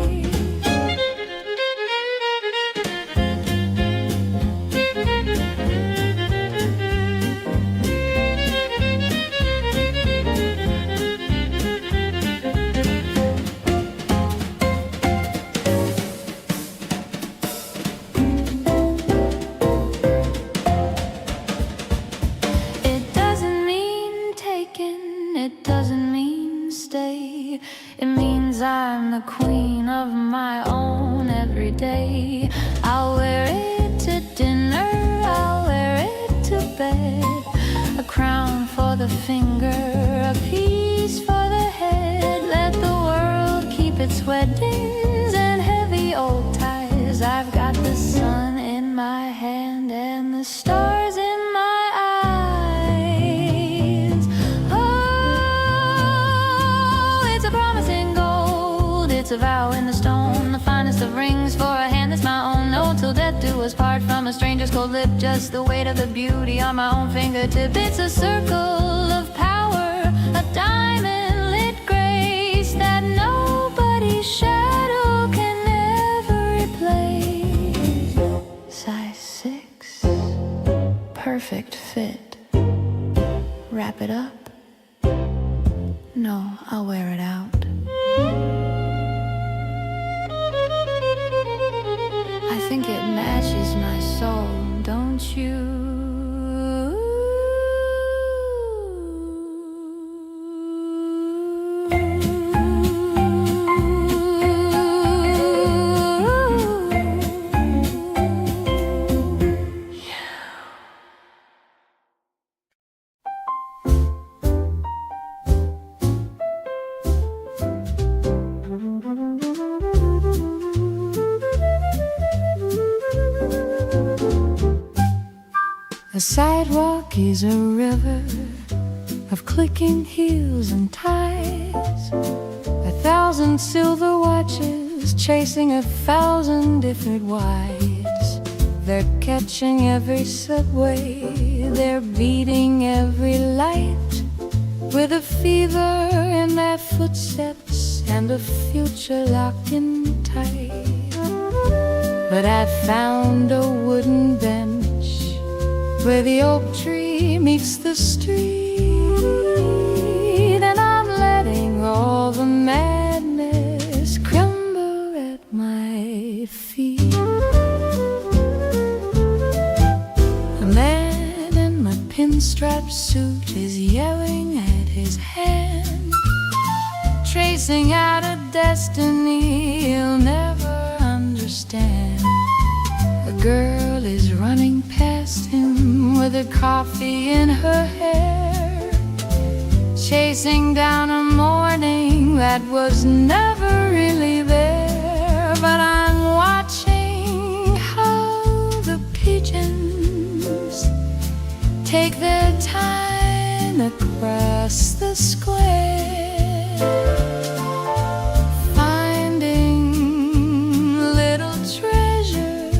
It doesn't mean stay. It means I'm the queen of my own every day. I'll wear it to dinner, I'll wear it to bed. A crown for the finger, a piece for the head. Let the world keep its weddings and heavy old ties. I've got the sun in my hand and the stars in my eyes. Oh, it's a promise in gold, it's a vow in the stone, the finest of rings for a hand that's my own. No, till death do us part from a stranger's cold lip, just the weight of the beauty on my own fingertip. It's a circle of power, a diamond lit grace that nobody's shadow can ever replace. Size 6, perfect fit. Wrap it up? No, I'll wear it out. I think it matches my soul, don't you? A sidewalk is a river of clicking heels and ties. 1,000 silver watches chasing 1,000 different wives. They're catching every subway, they're beating every light, with a fever in their footsteps and a future locked in tight. But I found a wooden bench where the oak tree meets the street, and I'm letting all the madness crumble at my feet. A man in my pinstripe suit is yelling at his hand, tracing out a destiny he'll never understand. A girl is running past him with a coffee in her hair, chasing down a morning that was never really there. But I'm watching how the pigeons take their time across the square, finding little treasures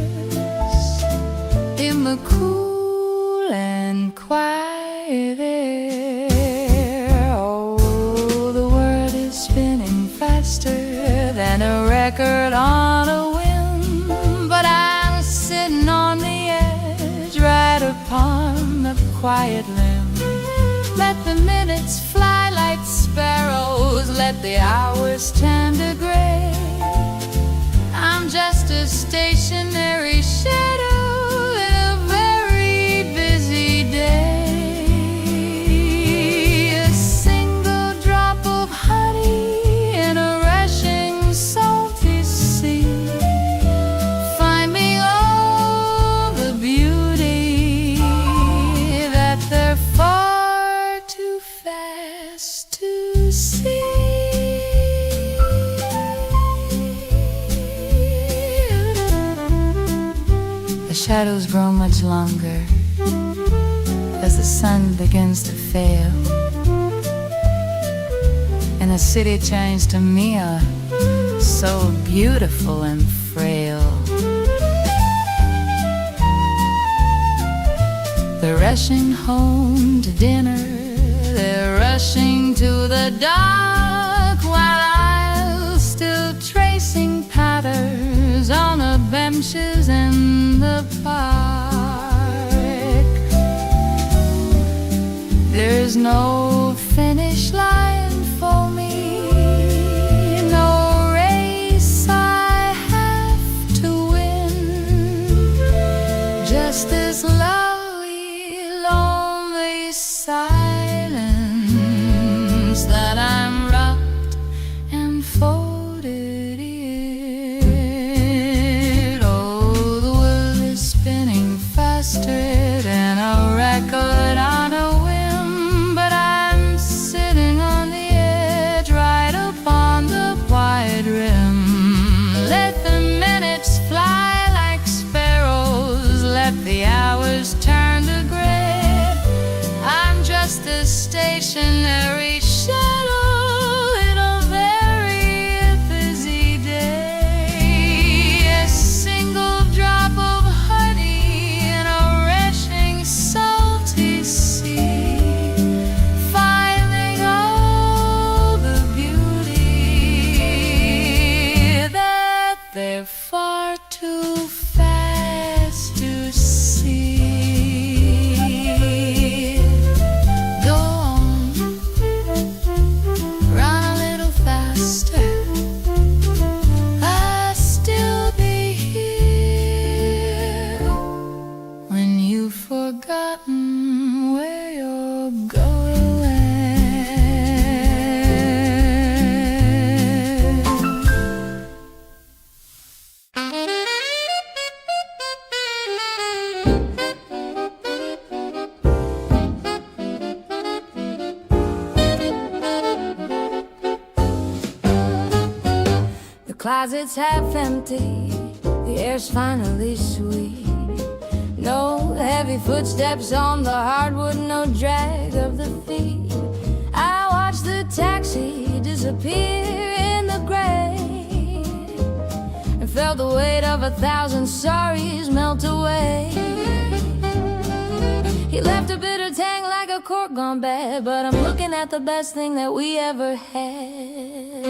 in the cool and quiet air. Oh, the world is spinning faster than a record on quiet limb. Let the minutes fly like sparrows, let the hours turn to gray. I'm just a stationary shadow in a very busy day. A single drop of honey in a rushing salty sea. Finding all the beauty that they're far too fast to see. The shadows grow much longer as the sun begins to fail, and the city turns to mirror, so beautiful and frail. They're rushing home to dinner, they're rushing to the dark, while I'm still tracing patterns on the benches in the park. There's no finish line for me, no race I have to win, just this lovely, lonely silence that I'm wrapped and folded in. Oh, the world is spinning faster than a record on a whim, but I'm sitting on the edge, right upon the wide rim. Let the minutes fly like sparrows, let the hours turn to gray. I'm just a stationary shadow in a very busy day. A single drop of honey in a rushing salty sea. Finding all the beauty that they're far too fast to see. Go on, run a little faster, I'll still be here when you've forgotten where you're going. The closet's half empty, the air's finally sweet. No heavy footsteps on the hardwood, no drag of the feet. I watch the taxi disappear in the gray, and felt the weight of 1,000 sorries melt away. He left a bitter tang like a cork gone bad, but I'm looking at the best thing that we ever had.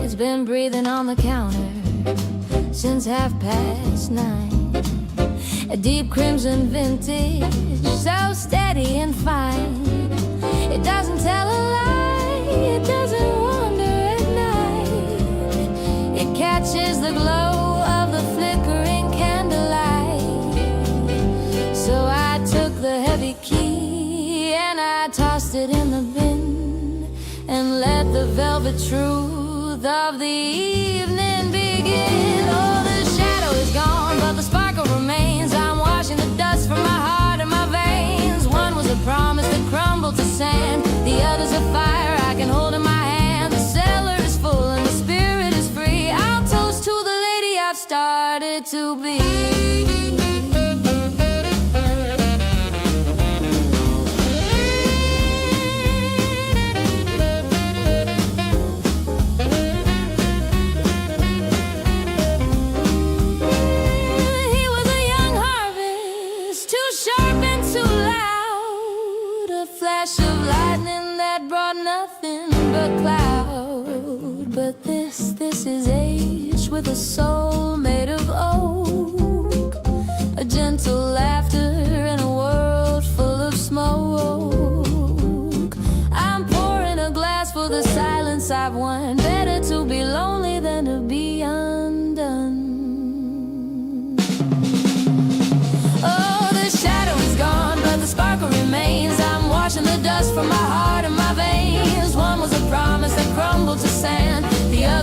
It's been breathing on the counter since 9:30. A deep crimson vintage, so steady and fine. It doesn't tell a lie, it doesn't wander at night. It catches the glow of the flickering candlelight. So I took the heavy key and I tossed it in the bin, and let the velvet truth of the evening begin. Oh, the shadow is gone, but the sparkle remains. I'm washing the dust from my heart and my veins. One was a promise that crumbled to sand, the other's a fire I can hold in my hand. The cellar is full and the spirit is free. I'll toast to the lady I've started to be. But this is age with a soul made of oak, a gentle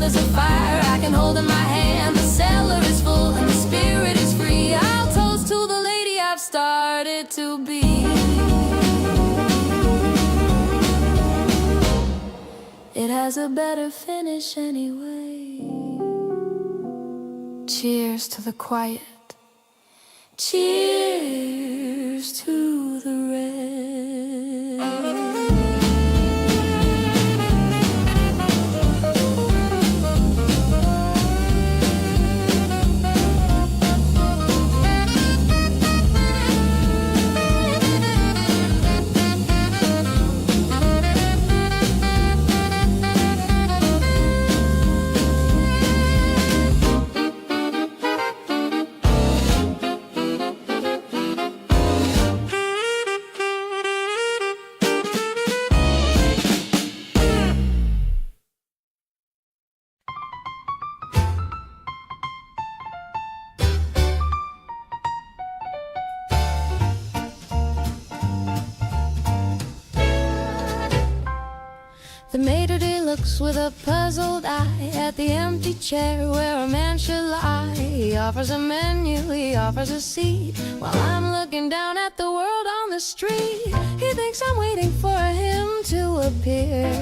is a fire I can hold in my hand. The cellar is full and the spirit is free. I'll toast to the lady I've started to be. It has a better finish anyway. Cheers to the quiet. Cheers to the red. The maitre d' looks with a puzzled eye at the empty chair where a man should lie. He offers a menu, he offers a seat, while I'm looking down at the world on the street. He thinks I'm waiting for him to appear,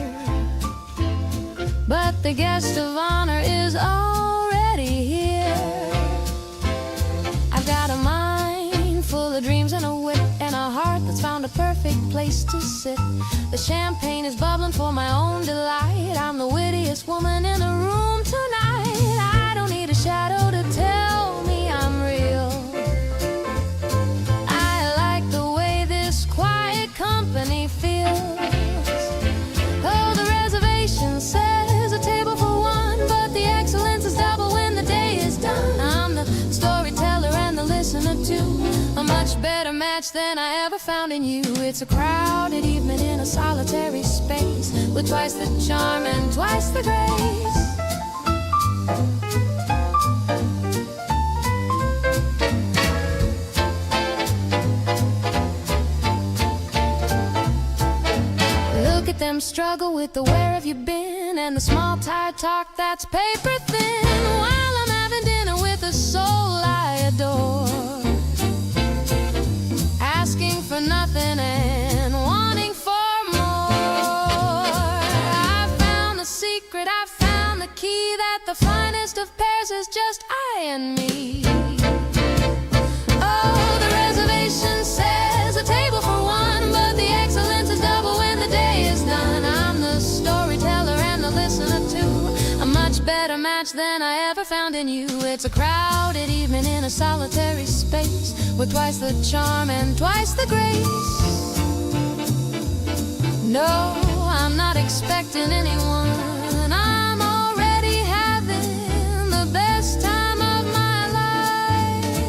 but the guest of honor is already here. I've got a mind full of dreams and a wit, and a heart that's found a perfect place to sit. The champagne is bubbling for my own delight. I'm the wittiest woman in the room tonight. I don't need a shadow to tell me I'm real. I like the way this quiet company feels. Oh, the reservation says a table for one, but the excellence is double when the day is done. I'm the storyteller and the listener too, a much better match than I ever found in you. It's a crowded evening in a solitary space, with twice the charm and twice the grace. Look at them struggle with the where have you been, and the small tired talk that's paper thin, while I'm having dinner with a soul I adore, asking for nothing and wanting for more. I found the secret, I found the key, that the finest of pairs is just I and me. Oh, the reservation says a table for one, but the excellence is double when the day is done. I'm the storyteller and the listener too, a much better match than I ever found in you. It's a crowded evening in a solitary space, with twice the charm and twice the grace. No, I'm not expecting anyone. I'm already having the best time of my life.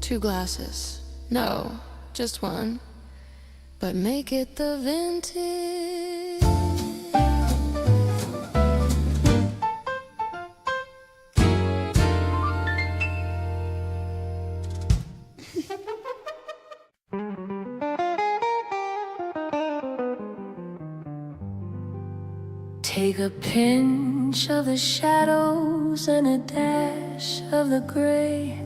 2 glasses. No, just one. But make it the vintage. Take a pinch of the shadows and a dash of the gray,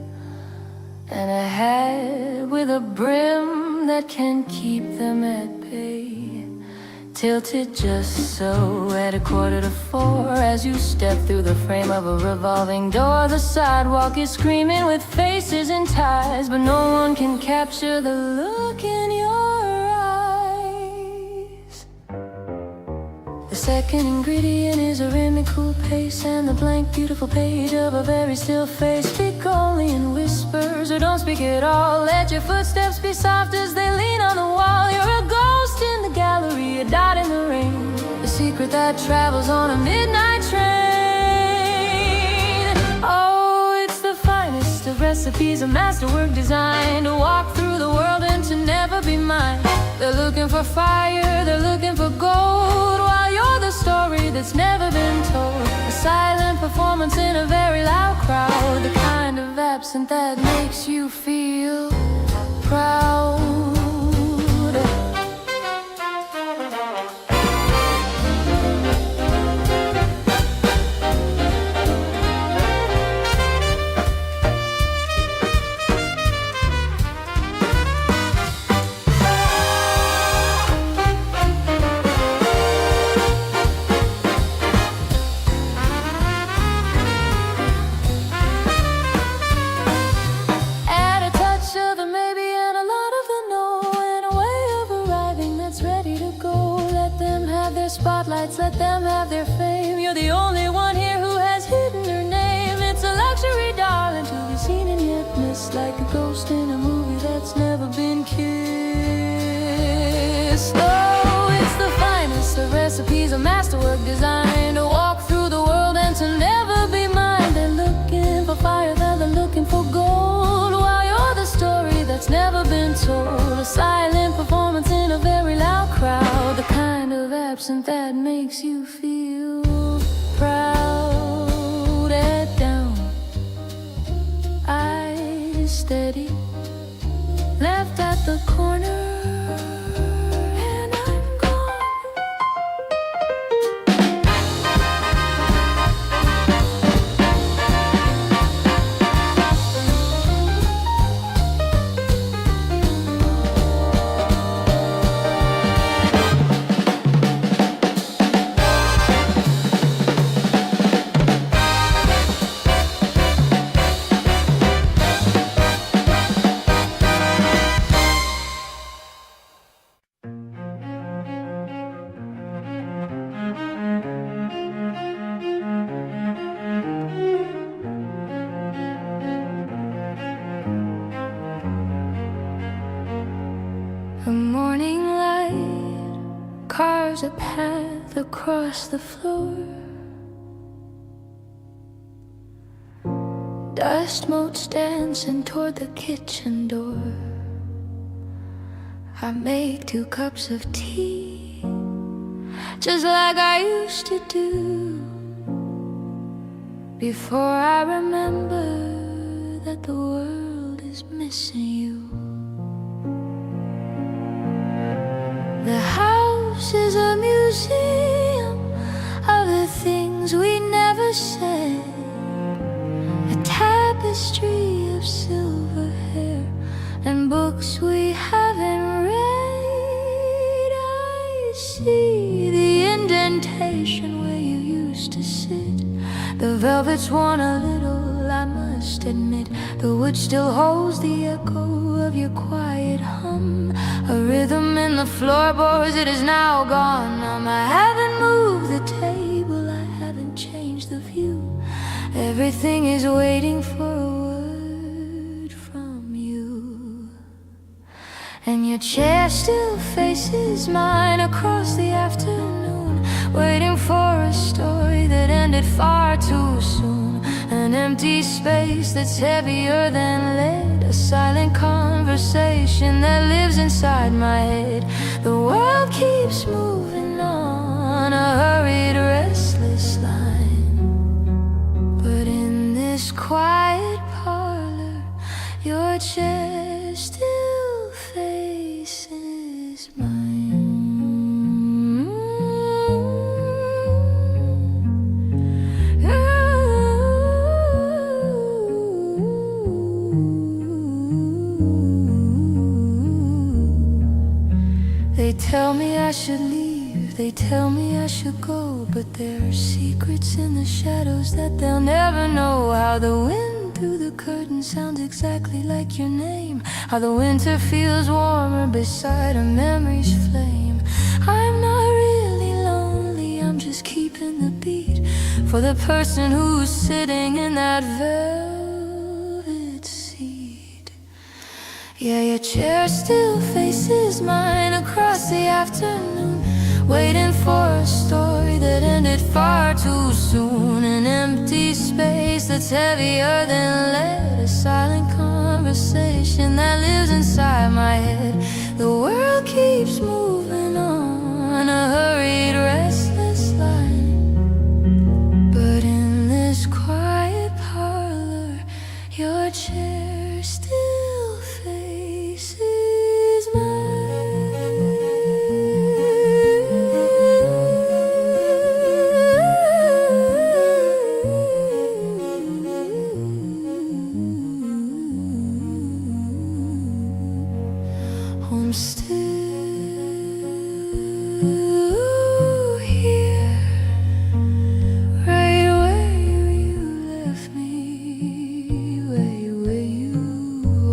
and a hat with a brim that can keep them at bay. Tilted just so at 3:45 as you step through the frame of a revolving door. The sidewalk is screaming with faces and ties, but no one can capture the look in your eyes. The second ingredient is a rhythmical pace, and the blank beautiful page of a very still face. Speak only in whispers or don't speak at all. Let your footsteps be soft as they lean on the wall. You're a ghost in the gallery, a dot in the rain, the secret that travels on a midnight train. Oh, it's the finest of recipes, a masterwork designed to walk through the world and to never be mine. They're looking for fire, they're looking for gold, while you're the story that's never been told. A silent performance in a very loud crowd, the kind of absent that makes you feel proud. carves a path across the floor. Dust motes dancing toward the kitchen door. I make 2 cups of tea, just like I used to do, before I remember that the world is missing you. The house is a museum of the things we never said, a tapestry of silver hair and books we haven't read. I see the indentation where you used to sit. The velvet's worn a little, I must admit. The wood still holds the echo of your quiet hum, a rhythm in the floorboards, it is now gone. I haven't moved the table, I haven't changed the view. Everything is waiting for a word from you. And your chair still faces mine across the afternoon, waiting for a story that ended far too soon. An empty space that's heavier than lead, a silent conversation that lives inside my head. The world keeps moving on, a hurried, restless line. But in this quiet parlor, your chair still faces mine. They tell me I should leave, they tell me I should go, but there are secrets in the shadows that they'll never know. How the wind through the curtain sounds exactly like your name, how the winter feels warmer beside a memory's flame. I'm not really lonely, I'm just keeping the beat for the person who's sitting in that velvet seat. Yeah, your chair still faces mine across the afternoon, waiting for a story that ended far too soon. An empty space that's heavier than lead, a silent conversation that lives inside my head. The world keeps moving on, a hurried, restless line. But in this quiet parlor, your chair still faces mine. I'm still here, right where you left me, where you are.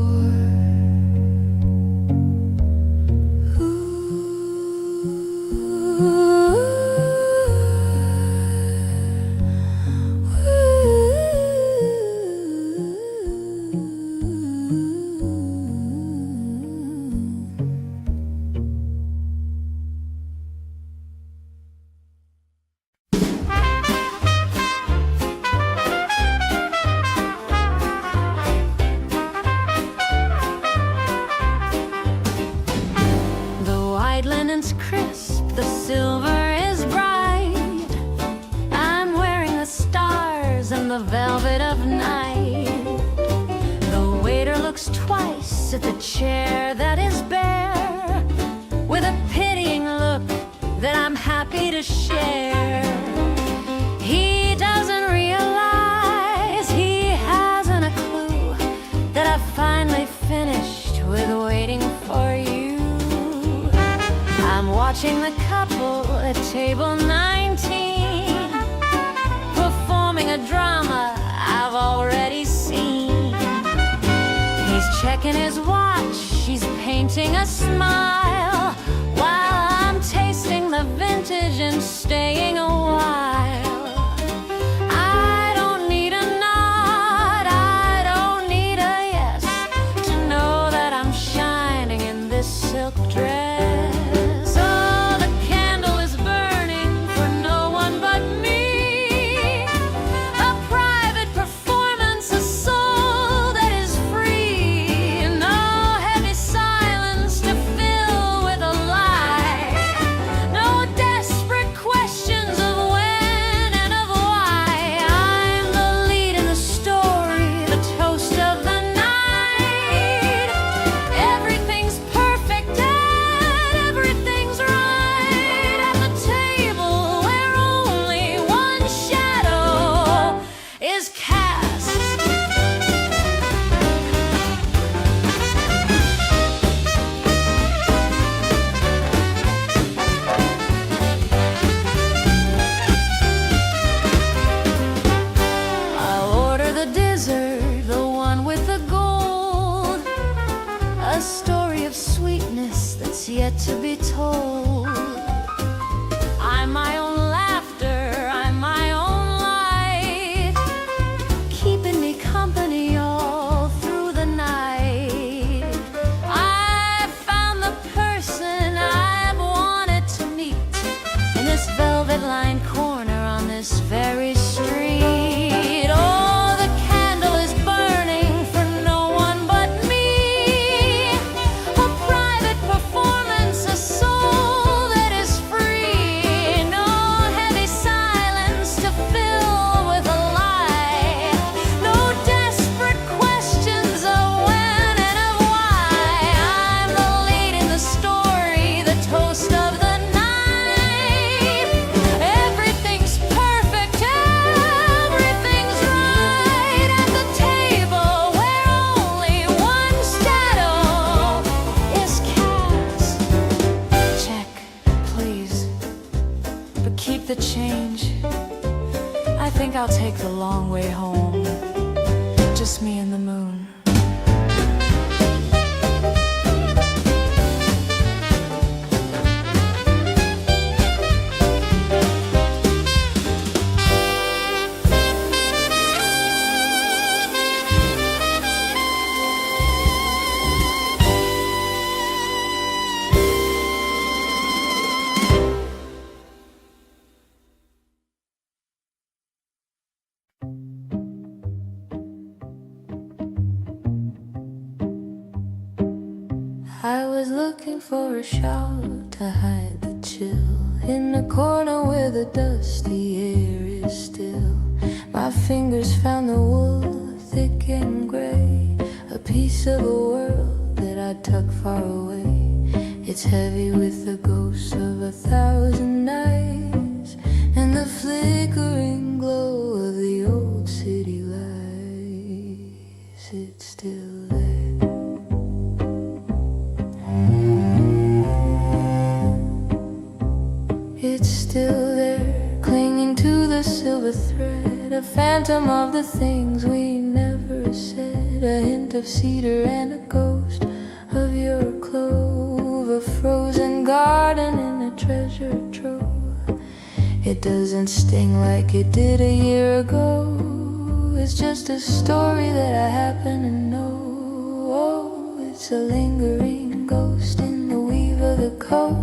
The white linen's crisp, the silver is bright. I'm wearing the stars and the velvet of night. The waiter looks twice at the chair that is bare, with a pitying look that I'm happy to share. He doesn't realize, he hasn't a clue, that I've finally finished with waiting for you. I'm watching the couple at table 19, performing a drama I've already seen. He's checking his watch, she's painting a smile, while I'm tasting the vintage and staying a while. I don't need a nod, I don't need a yes, to know that I'm shining in this silk dress. Oh, the candle is to be told. I'm my own laughter, I'm my own light, keeping me company all through the night. I found the person I've wanted to meet in this velvet-lined corner on this very street. Oh, the candle is burning for no one but me. A private performance, a soul that is free. No heavy silence to fill with a lie. No desperate questions of when and of why. I'm the lead in the story, the toast of the night. Everything's perfect, everything's right at the table where only one shadow is cast. Check, please, but keep the change. I think I'll take the long way home. Just me and the moon. I was looking for a shout to hide the chill in the corner where the dusty air is still. My fingers found the wool, thick and gray, a piece of a world that I tuck far away. It's heavy with the ghosts of 1,000 nights and the flickering glow of the old city lights. It's still there. It's still there, clinging to the silver thread, a phantom of the things we never said, a hint of cedar and a ghost of your clove, a frozen garden in a treasure trove. It doesn't sting like it did a year ago. It's just a story that I happen to know. Oh, it's a lingering ghost in the weave of the coat,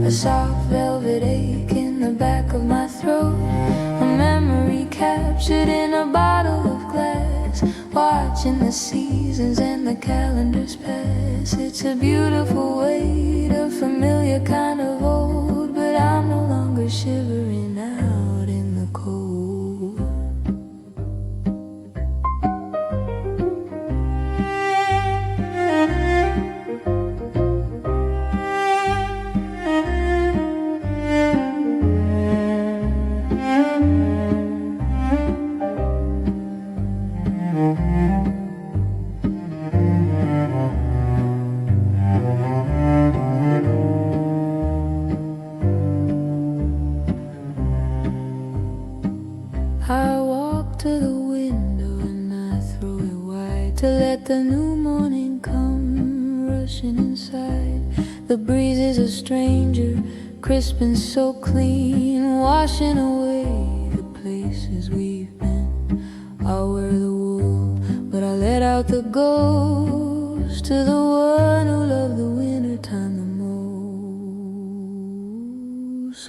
a soft velvet ache in the back of my throat, a memory captured in a bottle of glass, watching the seasons and the calendars pass. It's a beautiful weight, a familiar kind of old, but I'm no longer shivering out in the cold. I walk to the window and I throw it wide to let the new morning come rushing inside. The breeze is a stranger, crisp and so clean, washing away the places we've been. I'll wear the wool, but I let out the ghost to the one who loved the wintertime the most.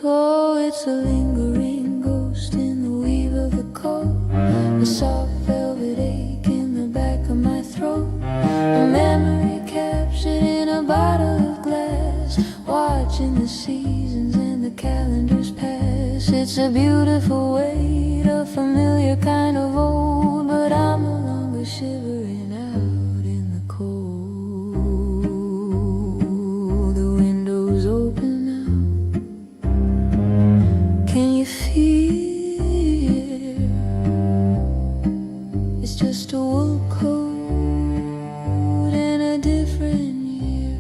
Oh, it's a lingering ghost in the weave of the coat, a soft velvet ache in the back of my throat, a memory captured in a bottle of glass, watching the seasons and the calendars pass. It's a beautiful weight, a familiar kind of old, but I'm no longer shivering out in the cold. The window's open now. Can you feel? It's just a wool coat in a different year.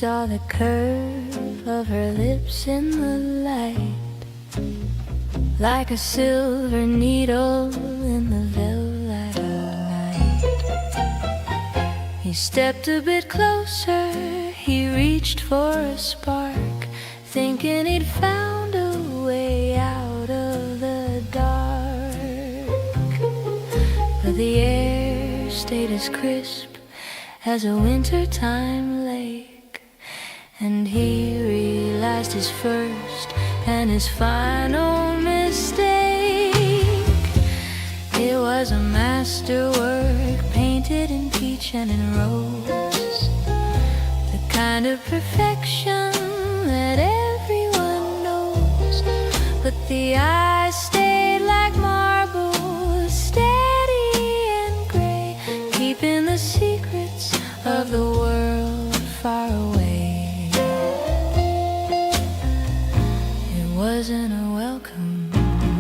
saw the curve of her lips in the light, like a silver needle in the velvet of night. He stepped a bit closer, he reached for a spark, thinking he'd found a way out of the dark. But the air stayed as crisp as a wintertime lake, and he realized his first and his final mistake. It was a masterwork painted in peach and in rose, the kind of perfection that everyone knows. But the eyes stayed like marble, steady and gray, keeping the secrets of the world far away. It wasn't a welcome,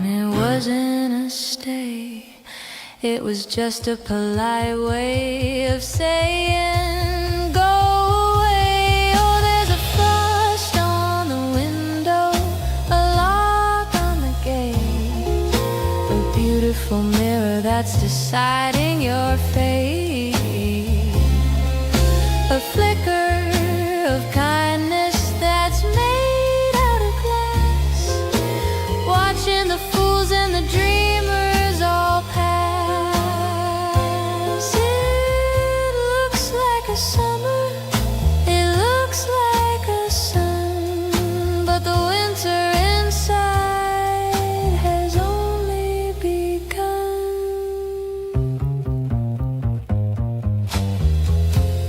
it wasn't a stay, it was just a polite way of saying go away. Oh, there's a frost on the window, a lock on the gate, a beautiful mirror that's deciding your fate, a flicker of kindness that's made out of glass, watching the fools and the dreamers all pass. It looks like a summer, it looks like a sun, but the winter inside has only begun.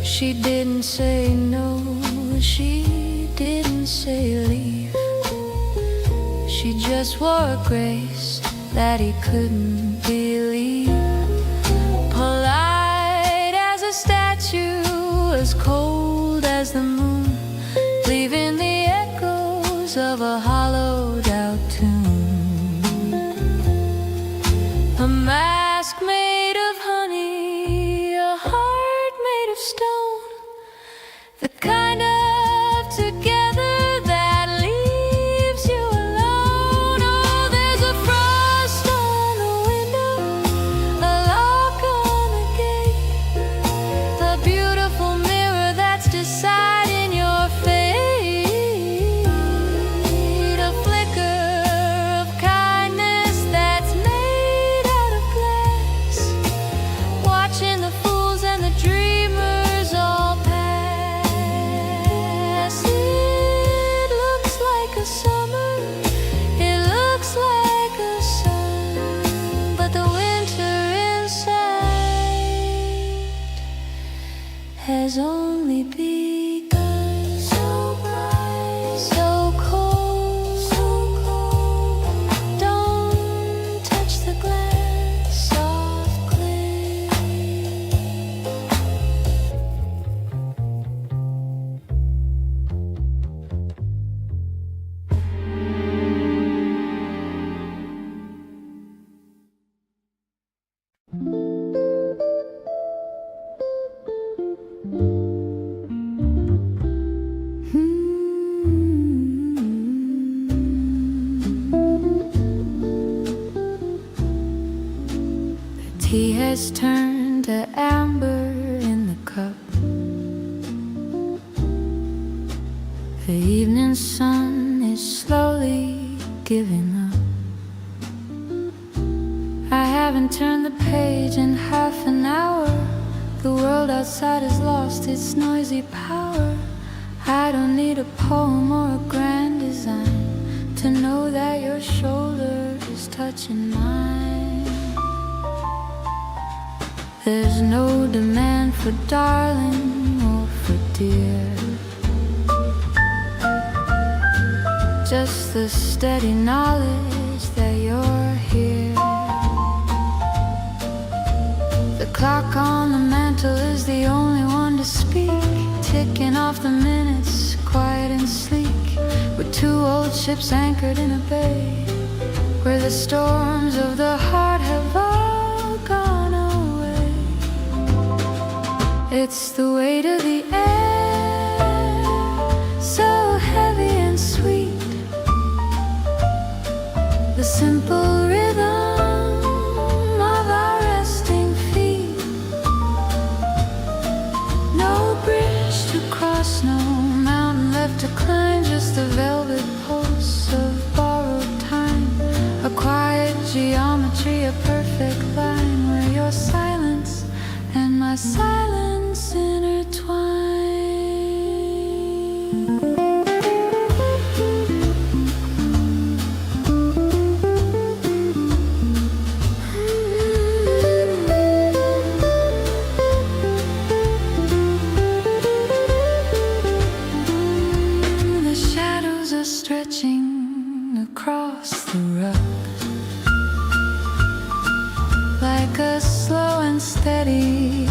She didn't say no, she didn't say leave, she just wore a grace that he couldn't believe. Polite as a statue, as cold as the moon, leaving the echoes of a hollowed out tune. A mask made of honey, a heart made of stone, the kind of together that leaves you alone. Oh, there's a frost on the window, a lock on the gate, a beautiful mirror that's deciding your fate, a flicker of kindness that's made out of glass, watching the fools and the dreamers all pass. It looks like a summer, it looks like a sun, but the winter inside has only begun. So bright, so cold, so cold. Don't touch the glass, softly. The tea has turned to amber in the cup, the evening sun is slowly giving up. I haven't turned the page in half an hour, the world outside has lost its noisy power. I don't need a poem or a grand design to know that your shoulder is touching mine. There's no demand for darling or for dear, just the steady knowledge that you're here. The clock on the mantle is the only one to speak, ticking off the minutes, quiet and sleek. We're two old ships anchored in a bay, where the storms of the heart have all gone away. It's the weight of the air silence and my silence intertwine. The shadows are stretching across the rug, like a slow and steady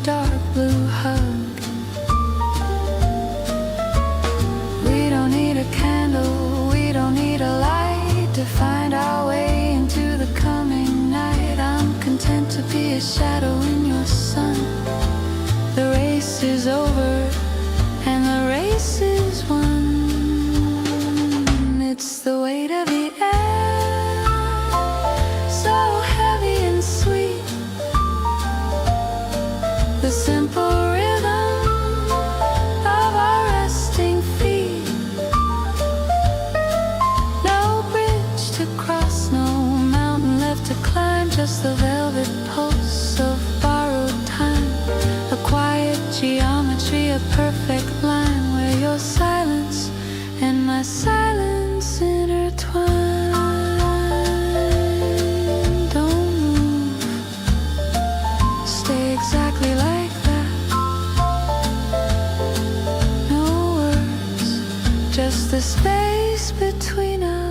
dark blue hug. We don't need a candle, we don't need a light to find our way into the coming night. I'm content to be a shadow in your sun. The race is over and the race is won. It's the weight of the air, so heavy and sweet, the simple rhythm of our resting feet. No bridge to cross, no mountain left to climb, just the velvet pulse of borrowed time. A quiet geometry, a perfect line where your silence and my silence intertwine. Don't move, stay exactly like that. No words, just the space between us.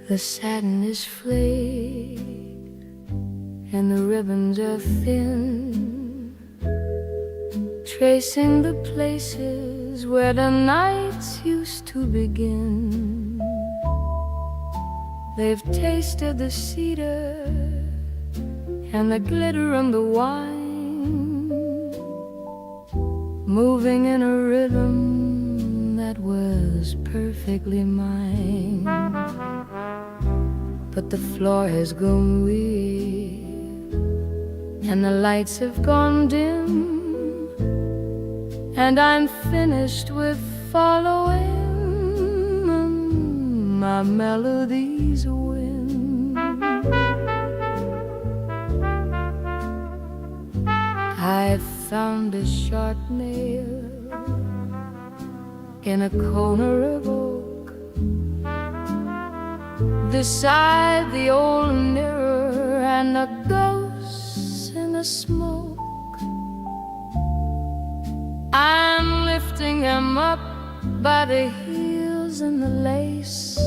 The satin is flayed and the ribbons are thin, tracing the places where the nights used to begin. They've tasted the cedar and the glitter and the wine, moving in a rhythm that was perfectly mine. But the floor has gone weird and the lights have gone dim, and I'm finished with following my melody's whim. I found a sharp nail in a corner of oak beside the old mirror, and the ghosts in the smoke. I'm lifting him up by the heels and the lace,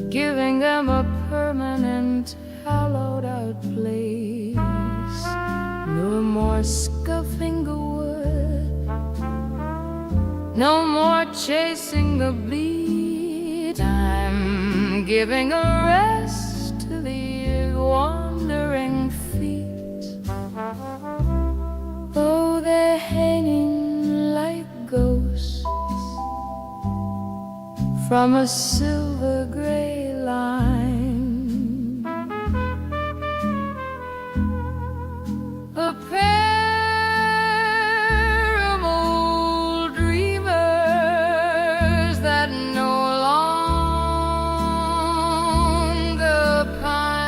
giving them a permanent hollowed out place. No more scuffing the wood, no more chasing the bleed. I'm giving a rest to the wandering feet. Oh, they're hanging like ghosts from a silver gray line. A pair of old dreamers that no longer pine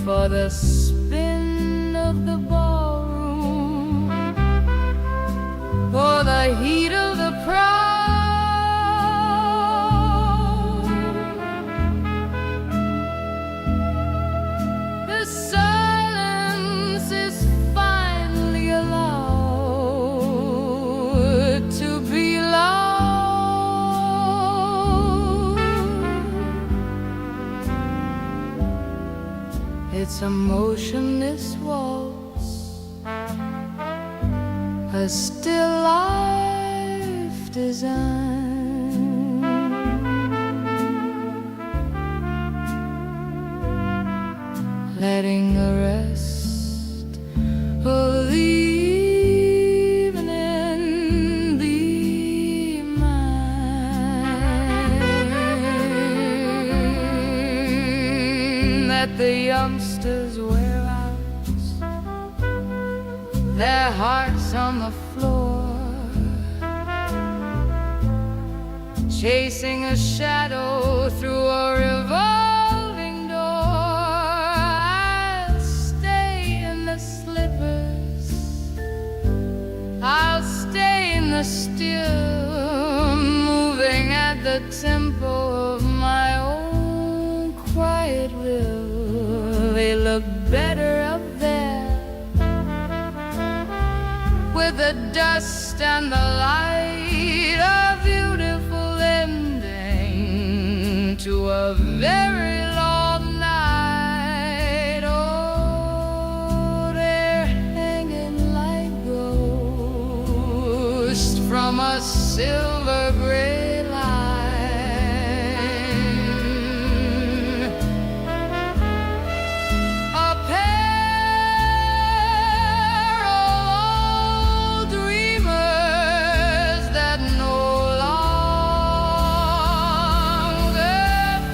for the spin of the ballroom, for the heat of the pride. The silence is finally allowed to be loud. It's a motionless waltz, a still life design. letting the rest of the evening be mine. That the youngsters wear out their hearts on the floor, chasing a shadow through a revolving door. I'll stay in the slippers, I'll stay in the still, moving at the tempo of my own quiet will. They look better up there, with the dust and the light, a beautiful ending to a very long night. Oh, they're hanging like ghosts from a silver gray line. A pair of old dreamers that no longer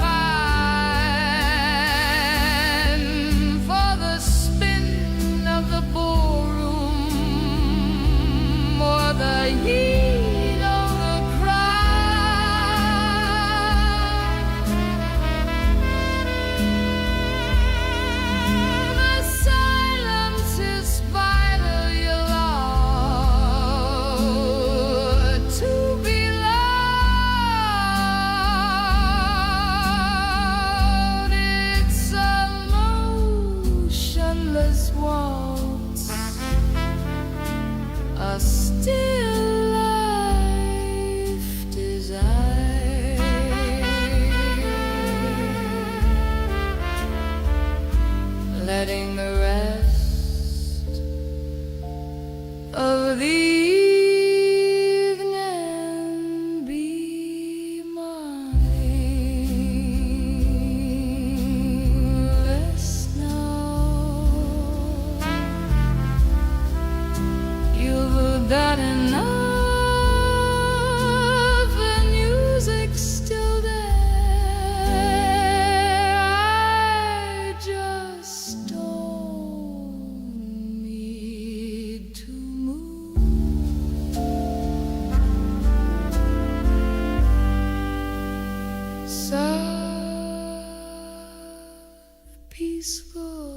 pine for the spin of the ballroom or the heat of the crowd. The silence is finally allowed to be loud. It's a motionless waltz, a still life desire, letting the rest of the evening be mindless now. You've done enough, the music's still there. I just don't need to move. Soft, peaceful.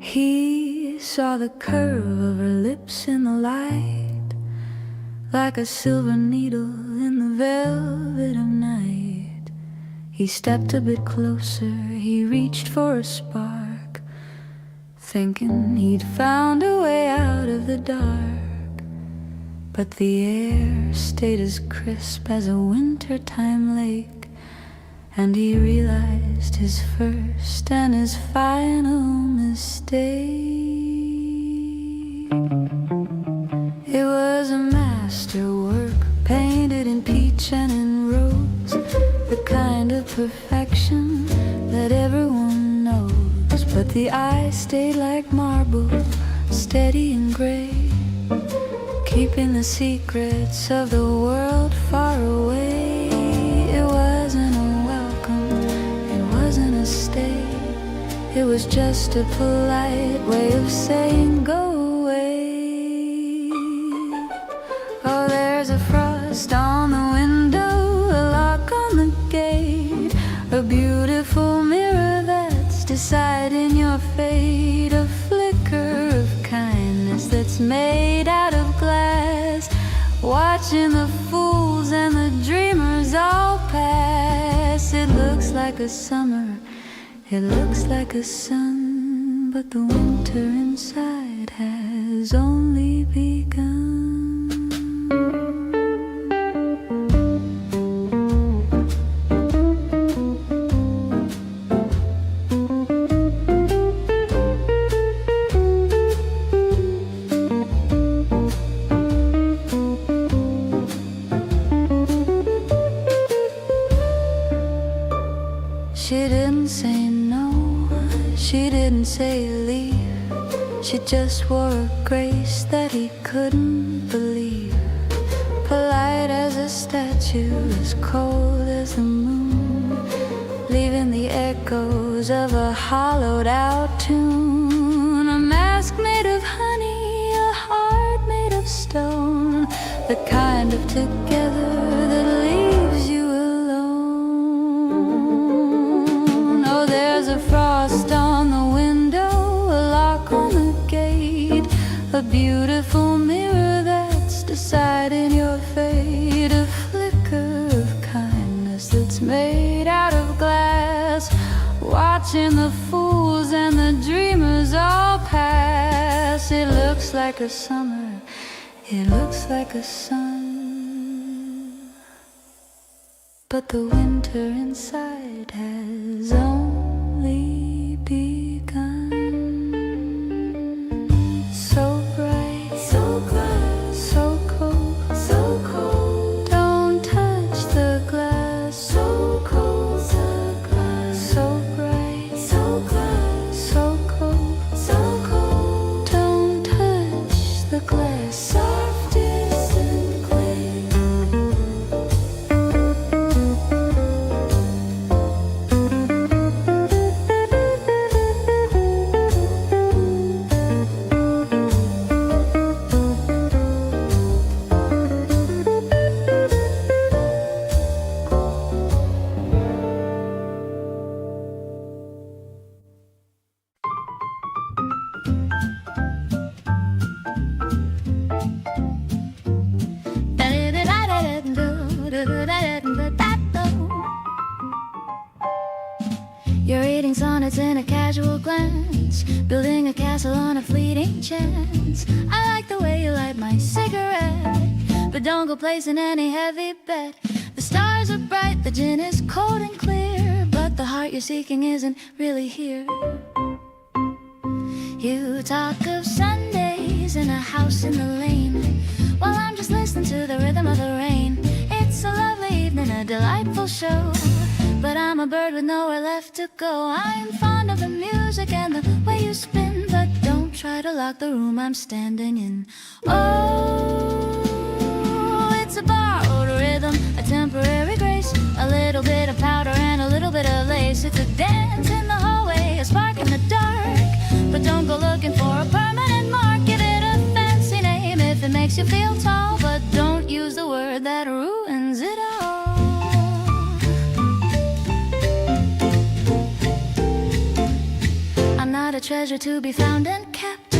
He saw the curve of her lips in the light, like a silver needle in the velvet of night. He stepped a bit closer, he reached for a spark, thinking he'd found a way out of the dark. But the air stayed as crisp as a wintertime lake, and he realized his first and his final mistake. It was a masterwork, painted in peach and in rose, the kind of perfection that everyone knows. But the eyes stayed like marble, steady and gray, keeping the secrets of the world far away. It wasn't a welcome, it wasn't a stay, it was just a polite way of saying go away. Oh, there's a frost on the window, a lock on the gate, a beautiful mirror that's deciding your fate, a flicker of kindness that's made out of glass, watching the fools and the dreamers all pass. It looks like a summer, it looks like a sun, but the winter inside has has only begun. She didn't say no, she didn't say leave. She just wore a grace that he couldn't believe. Polite as a statue, as cold as the moon, leaving the echoes of a hollowed out tune. A mask made of honey, a heart made of stone, the kind of together that leaves you alone. Oh, there's a frost on the window, a lock on the gate, a beautiful mirror that's deciding your fate, a flicker of kindness that's made out of glass, watching the fools and the dreamers all pass. It looks like a summer, it looks like a sun, but the winter inside has only begun. So bright, so glass, so cold, so cold. Don't touch the glass. So cold, the glass. So bright, so glass, so cold, so cold. Don't touch the glass. Soft distant clay. You're reading sonnets in a casual glance, building a castle on a fleeting chance. I like the way you light my cigarette, but don't go placing any heavy bet. The stars are bright, the gin is cold and clear, but the heart you're seeking isn't really here. You talk of Sundays in a house in the lane, while I'm just listening to the rhythm of the rain. It's a lovely evening, a delightful show, but I'm a bird with nowhere left to go. I'm fond of the music and the way you spin, but don't try to lock the room I'm standing in. Oh, it's a borrowed rhythm, a temporary grace, a little bit of powder and a little bit of lace. It's a dance in the hallway, a spark in the dark, but don't go looking for a permanent mark. Give it a fancy name if it makes you feel tall, but don't use the word that ruins it all. I'm not a treasure to be found and kept,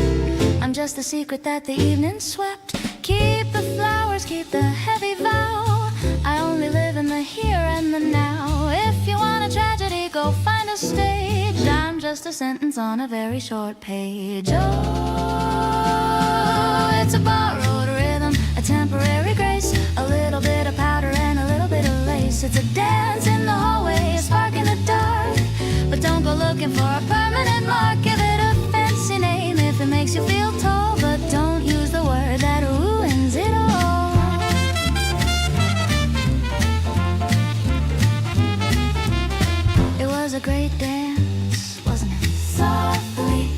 I'm just the secret that the evening swept. Keep the flowers, keep the heavy vow, I only live in the here and the now. If you want a tragedy, go find a stage, I'm just a sentence on a very short page. Oh, it's a borrowed rhythm, a temporary grace, a little bit of powder and a little bit of lace. It's a dance in the hallway, a spark in the dark, but don't go looking for a permanent mark. Give it a fancy name if it makes you feel tall, but don't use the word that ruins it all. It was a great dance, wasn't it? Softly,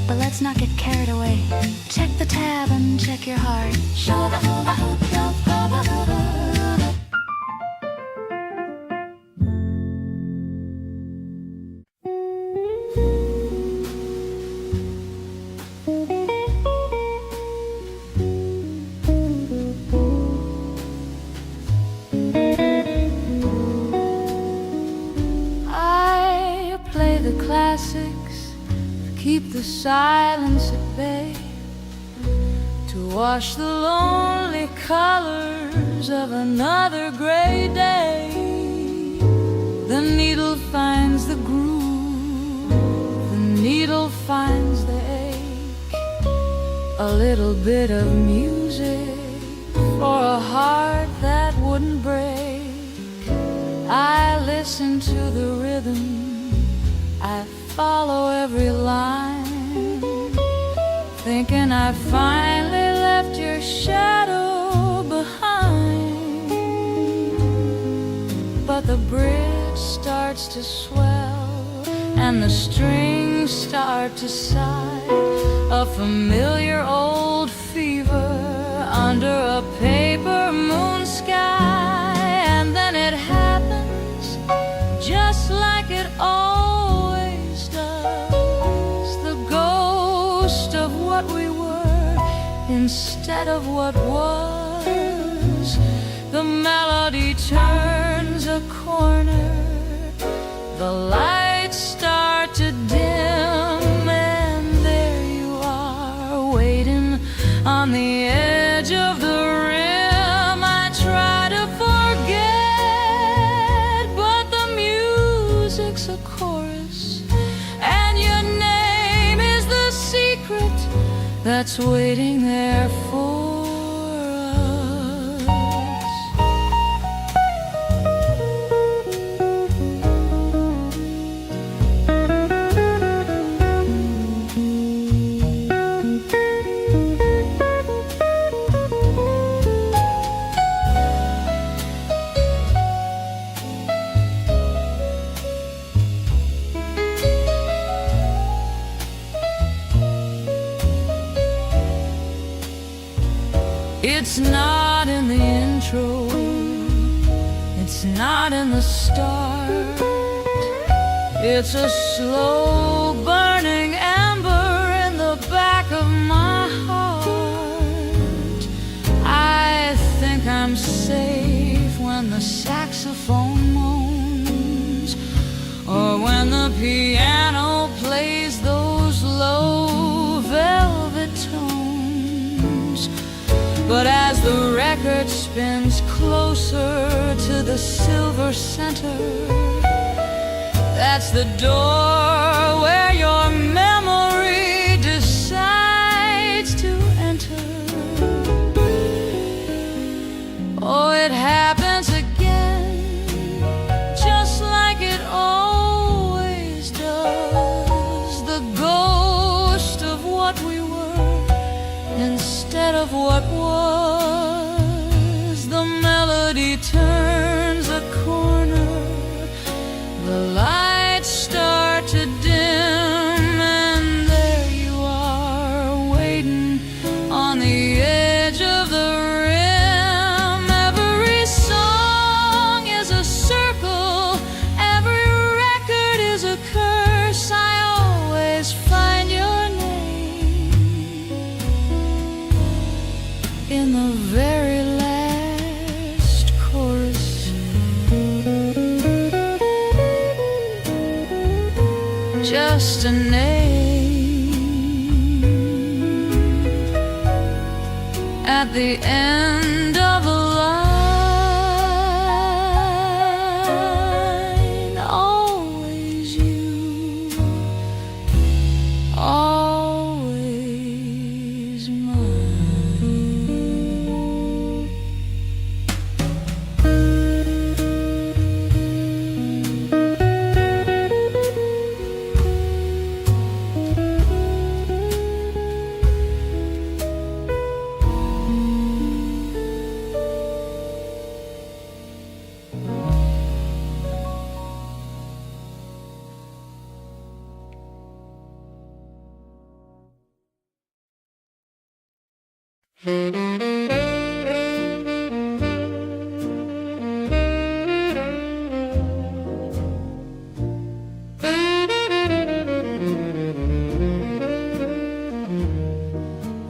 but let's not get carried away. Check the tab and check your heart. Show the hula hoop, classics, keep the silence at bay, to wash the lonely colors of another gray day. The needle finds the groove, the needle finds the ache. a little bit of music for a heart that wouldn't break. I listen to the rhythm, I follow every line, thinking I finally left your shadow behind. But the bridge starts to swell and the strings start to sigh, a familiar old fever under a paper moon sky. And then it happens just like it always does. The ghost of what we were instead of what was. The melody turns a corner, the lights start to dim, and there you are, waiting on the edge of the rim. I try to forget, but the music's a chorus, and your name is the secret that's waiting there for us. It's not in the intro, it's not in the start. It's a slow burning ember in the back of my heart. I think I'm safe when the saxophone moans, or when the piano plays those low velvet tones. But as the record spins closer to the silver center, that's the door where your memory decides to enter. Oh, it happens again, just like it always does. The ghost of what we were instead of what was. The melody turns a corner, the lights start to dim, and there you are, waiting on the edge of the rim. Every song is a circle, every record is a curse. I always find your name in the very last chorus. Just a name at the end of a line. Always you, always mine.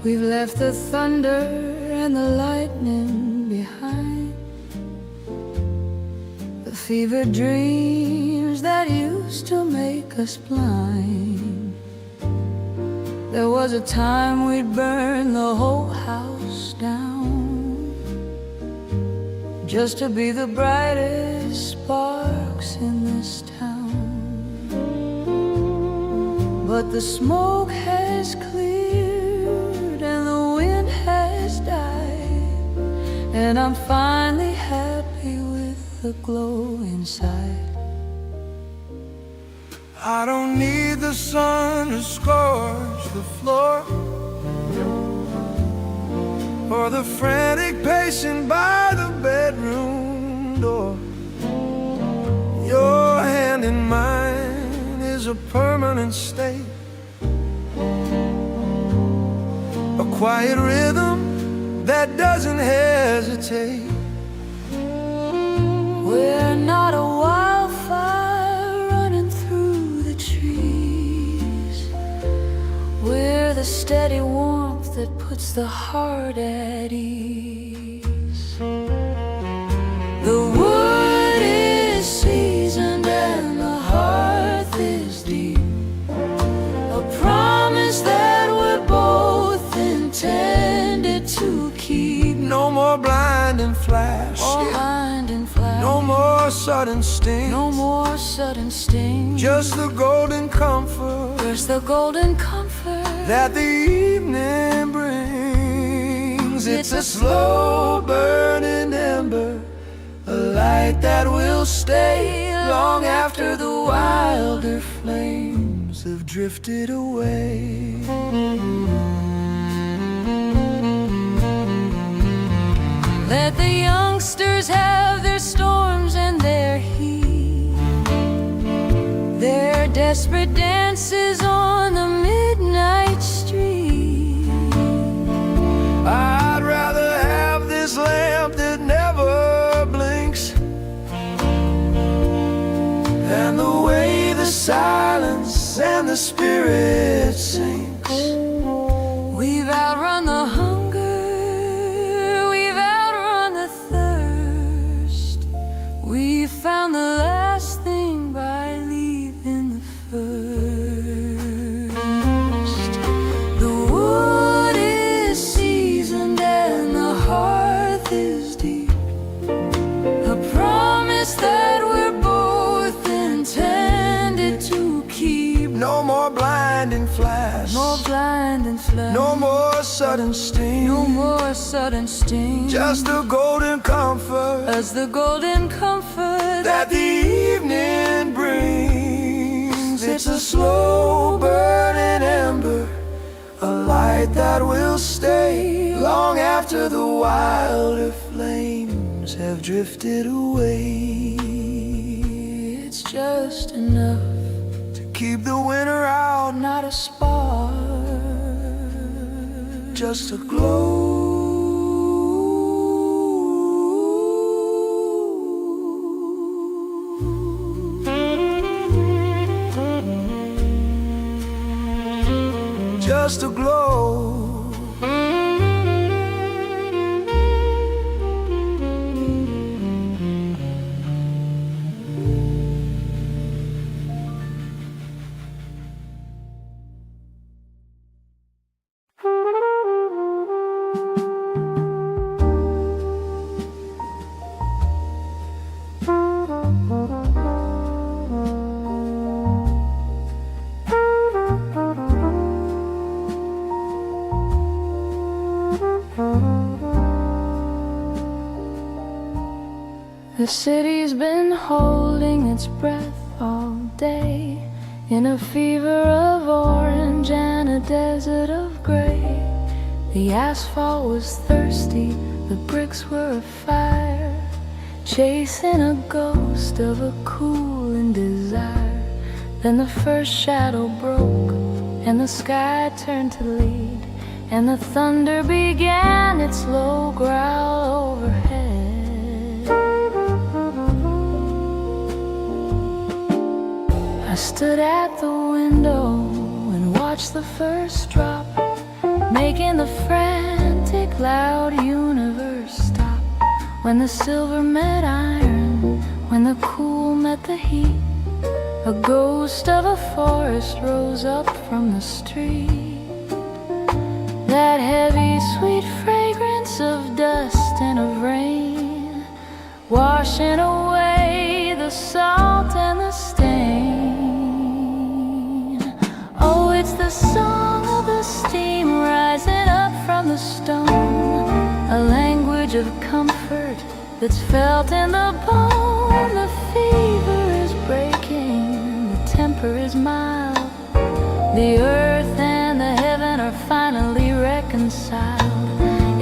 We've left the thunder and the lightning behind, the fevered dreams that used to make us blind. There was a time we'd burn the whole house down, just to be the brightest sparks in this town. But the smoke has cleared and and I'm finally happy with the glow inside. I don't need the sun to scorch the floor, or the frantic pacing by the bedroom door. Your hand in mine is a permanent state, a quiet rhythm that doesn't hesitate. We're not a wildfire running through the trees. We're the steady warmth that puts the heart at ease. The wood is seasoned and the hearth is deep, a promise that we're both intended to keep. No more blinding flash, no more sudden sting, no more sudden sting. just the golden comfort, Just the golden comfort that the evening brings. It's a slow burning ember, a light that will stay long after the wilder flames have drifted away. Let the youngsters have their storms and their heat, their desperate dances on the midnight street. I'd rather have this lamp that never blinks, and the way the silence and the spirit sinks. We've outrun the hunger, we've outrun the thirst. We've found the last thing by leaving the first. The wood is seasoned and the hearth is deep, a promise that we're both intended to keep. No more blinding flash, No blinding flash, no more sudden sting, no more sudden sting. just the golden comfort As the golden comfort that the evening brings. It's a slow burning ember, a light that will stay long after the wilder flames have drifted away. it's just enough To keep the winter out, not a spark, just a glow. Just a glow. The city's been holding its breath all day, in a fever of orange and a desert of gray. The asphalt was thirsty, the bricks were afire, chasing a ghost of a cooling desire. Then the first shadow broke, and the sky turned to lead, and the thunder began its low growl overhead. I stood at the window and watched the first drop, making the frantic, loud universe stop. When the silver met iron, when the cool met the heat, a ghost of a forest rose up from the street. That heavy, sweet fragrance of dust and of rain, washing away the salt and the stain. Oh, it's the song of the steam rising up from the stone, a language of comfort that's felt in the bone. The fever is breaking, the temper is mild. The earth and the heaven are finally reconciled.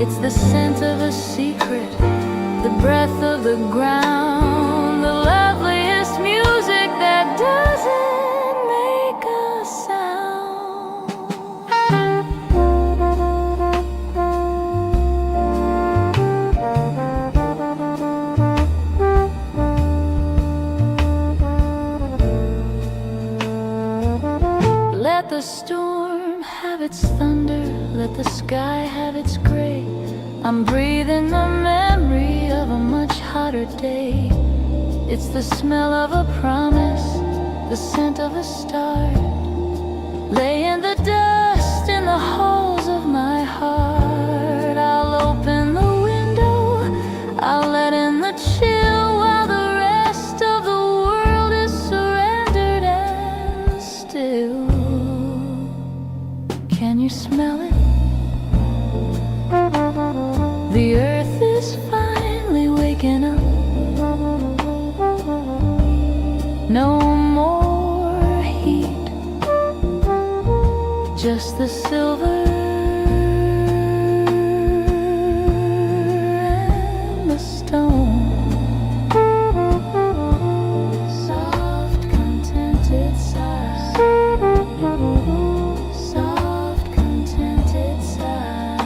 It's the scent of a secret, the breath of the ground, the loveliest music that doesn't make a sound. Let the storm have its thunder, let the sky have its gray. I'm breathing the memory of a much hotter day. It's the smell of a promise, the scent of a star. Lay in the dust in the halls of my heart. I'll open the window, I'll let in the chill, while the rest of the world is surrendered and still. Can you smell it? The earth is finally waking up. No more heat, just the silver and the stone. Soft, contented sigh. Soft, contented sigh.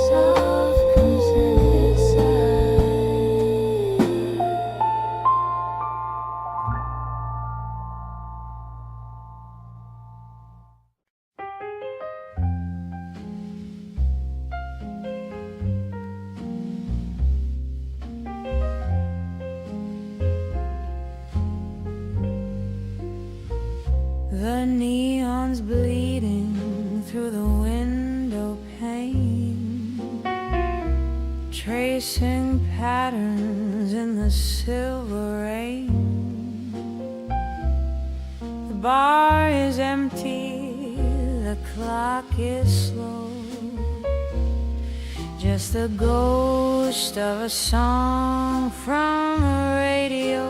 Soft, contented sigh. The neon's bleeding through the window pane, tracing patterns in the silver rain. The bar is empty, the clock is slow, just the ghost of a song from a radio.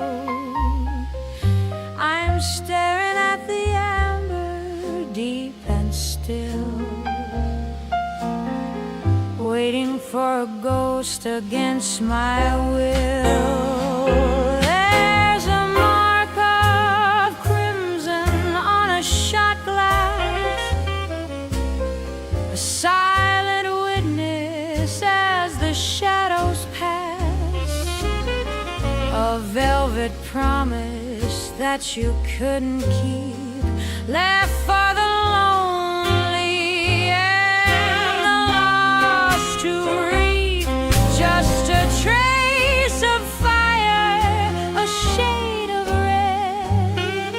I'm staring at the amber, deep and still, waiting for a ghost against my will. There's a mark of crimson on a shot glass, a silent witness as the shadows pass, a velvet promise that you couldn't keep, left for the lonely and the lost to reap. Just a trace of fire, a shade of red,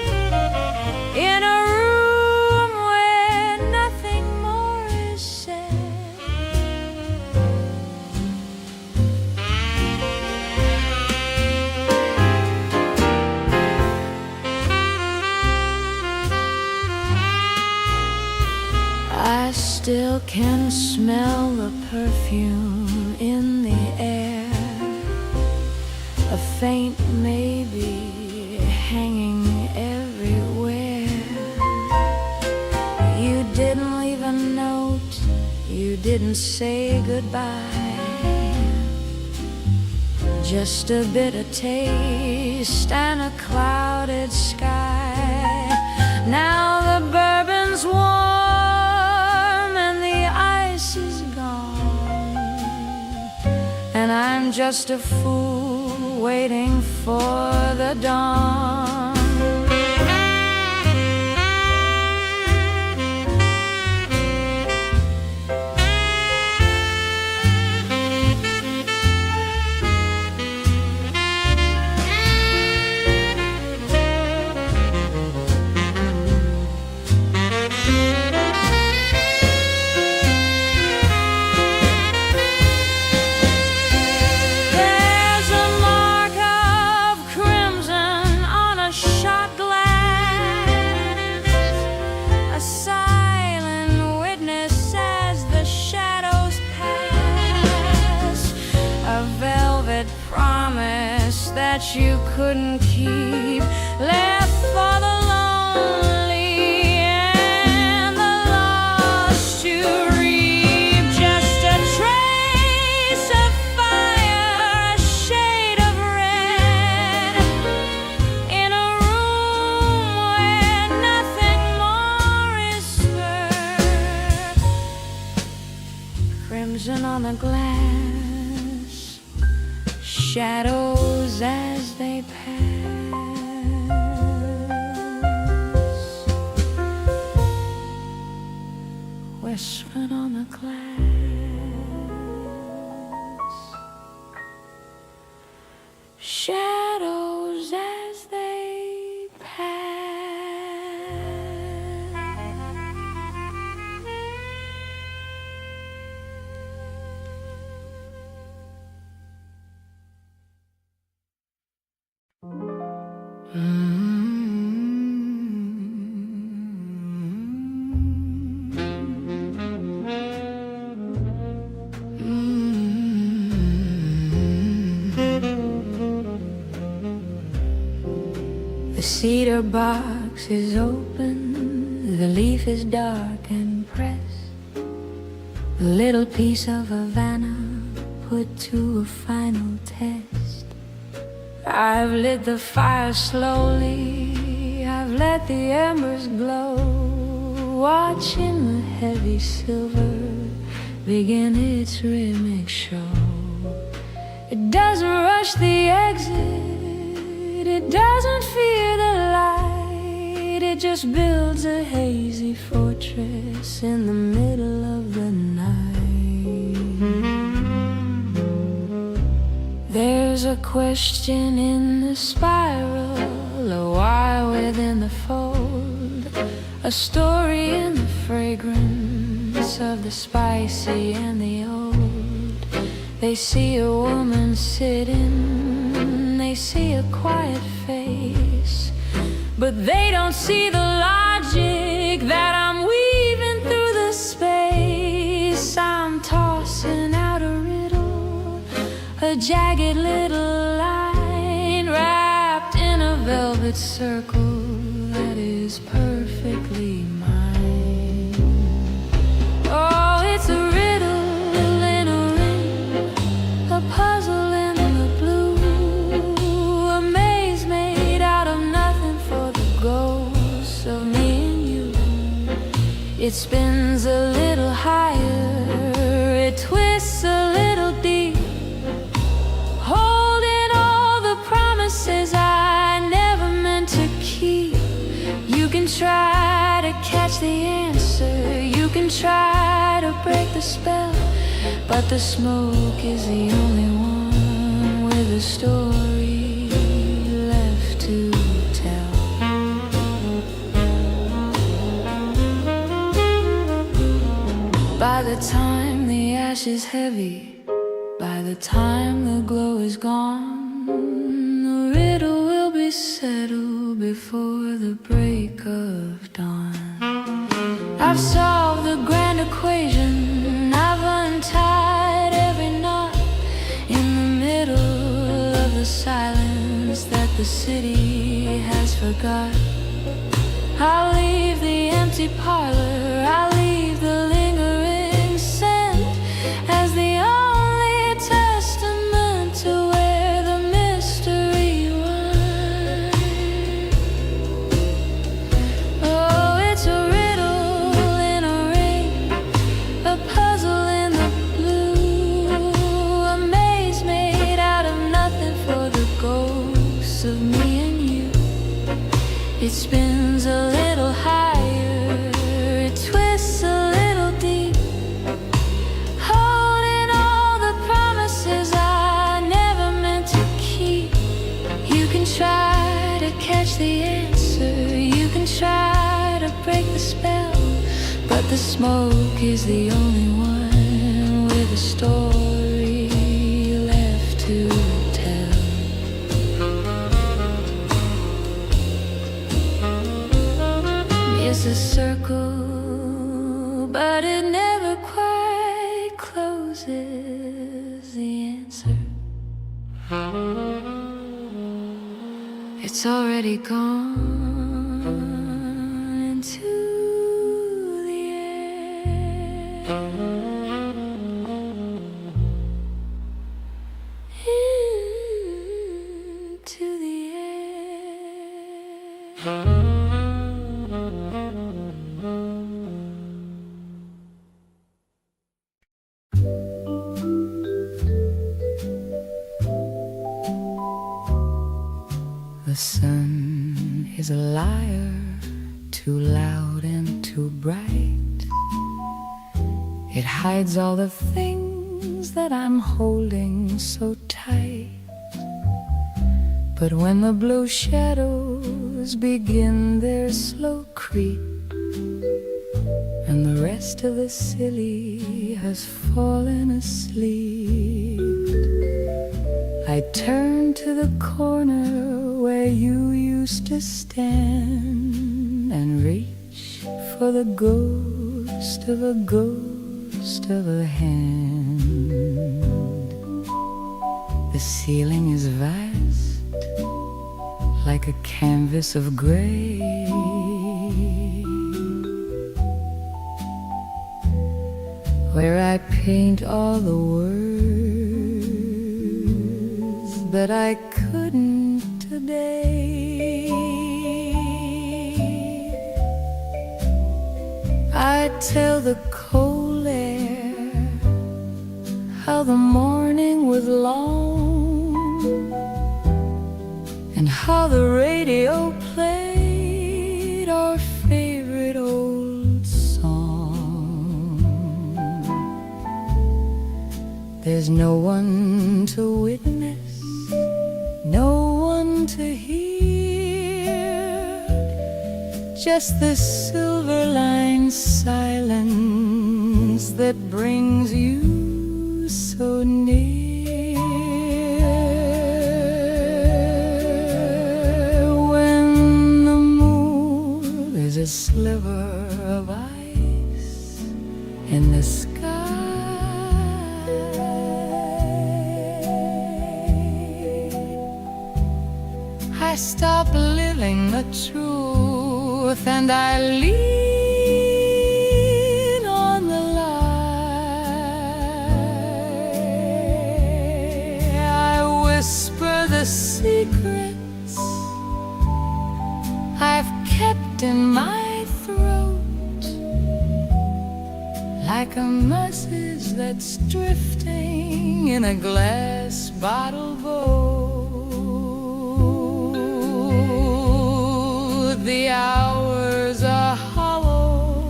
in a room where nothing more is said. I still can smell the perfume in the air, a faint maybe hanging everywhere. You didn't leave a note, you didn't say goodbye, just a bitter taste and a clouded sky. Now the bourbon's warm and the ice is gone, and I'm just a fool waiting for the dawn. There's a mark of crimson on a you couldn't keep, left for the lonely and the lost to reap. Just a trace of fire, a shade of red, in a room where nothing more is spurred. Crimson on the glass, shadows as they pass, whispering on the glass, shadows as they pass. The cedar box is open, the leaf is dark and pressed, a little piece of Havana put to a final test. I've lit the fire slowly, I've let the embers glow, watching the heavy silver begin its rhythmic show. It doesn't rush the exit, it doesn't fear the light, it just builds a hazy fortress in the middle of the night. There's a question in the spiral, a wire within the fold, a story in the fragrance of the spicy and the old. They see a woman sitting, they see a quiet face, but they don't see the logic that I'm weaving through the space. I'm tossing out a riddle, a jagged little line wrapped in a velvet circle that is perfectly mine. Oh, it's a riddle in a ring, a puzzle in the blue, a maze made out of nothing for the ghosts of me and you. It spins a little higher, it twists a little deep, holding all the promises I never meant to keep. You can try to catch the answer, you can try to break the spell, but the smoke is the only one with a story left to tell. By the time the ash is heavy, by the time the glow is gone, the riddle will be settled before the break of dawn. I've solved the grand equation, I've untied every knot in the middle of the silence that the city has forgot. I'll leave the empty parlor, I'll leave the lingering scent as the only testament to where the mystery went. Oh, it's a riddle in a ring, a puzzle in the blue, a maze made out of nothing for the ghosts of me and you. It spins a little higher, it twists a little deep, holding all the promises I never meant to keep. You can try to catch the answer, you can try to break the spell, but the smoke is the only one with a story left to tell. It's a circle, but it never quite closes the answer. it's already gone into the air. Into the air. The sun is a liar, too loud and too bright. It hides all the things that I'm holding so tight. But when the blue shadows begin their slow creep, and the rest of the city has fallen asleep, I turn to the corner where you used to stand and reach for the ghost of a hand. The ceiling is vast, like a canvas of gray, where I paint all the words that I couldn't today. I tell the cold air how the morning was long, and how the radio played our favorite old song. There's no one to witness, no one to hear, just the silver-lined silence that brings you so near. When the moon is a sliver of ice in the sky, I stop living the truth and I lean on the lie. I whisper the secrets I've kept in my throat, like a message that's drifting in a glass bottle boat. The hours are hollow,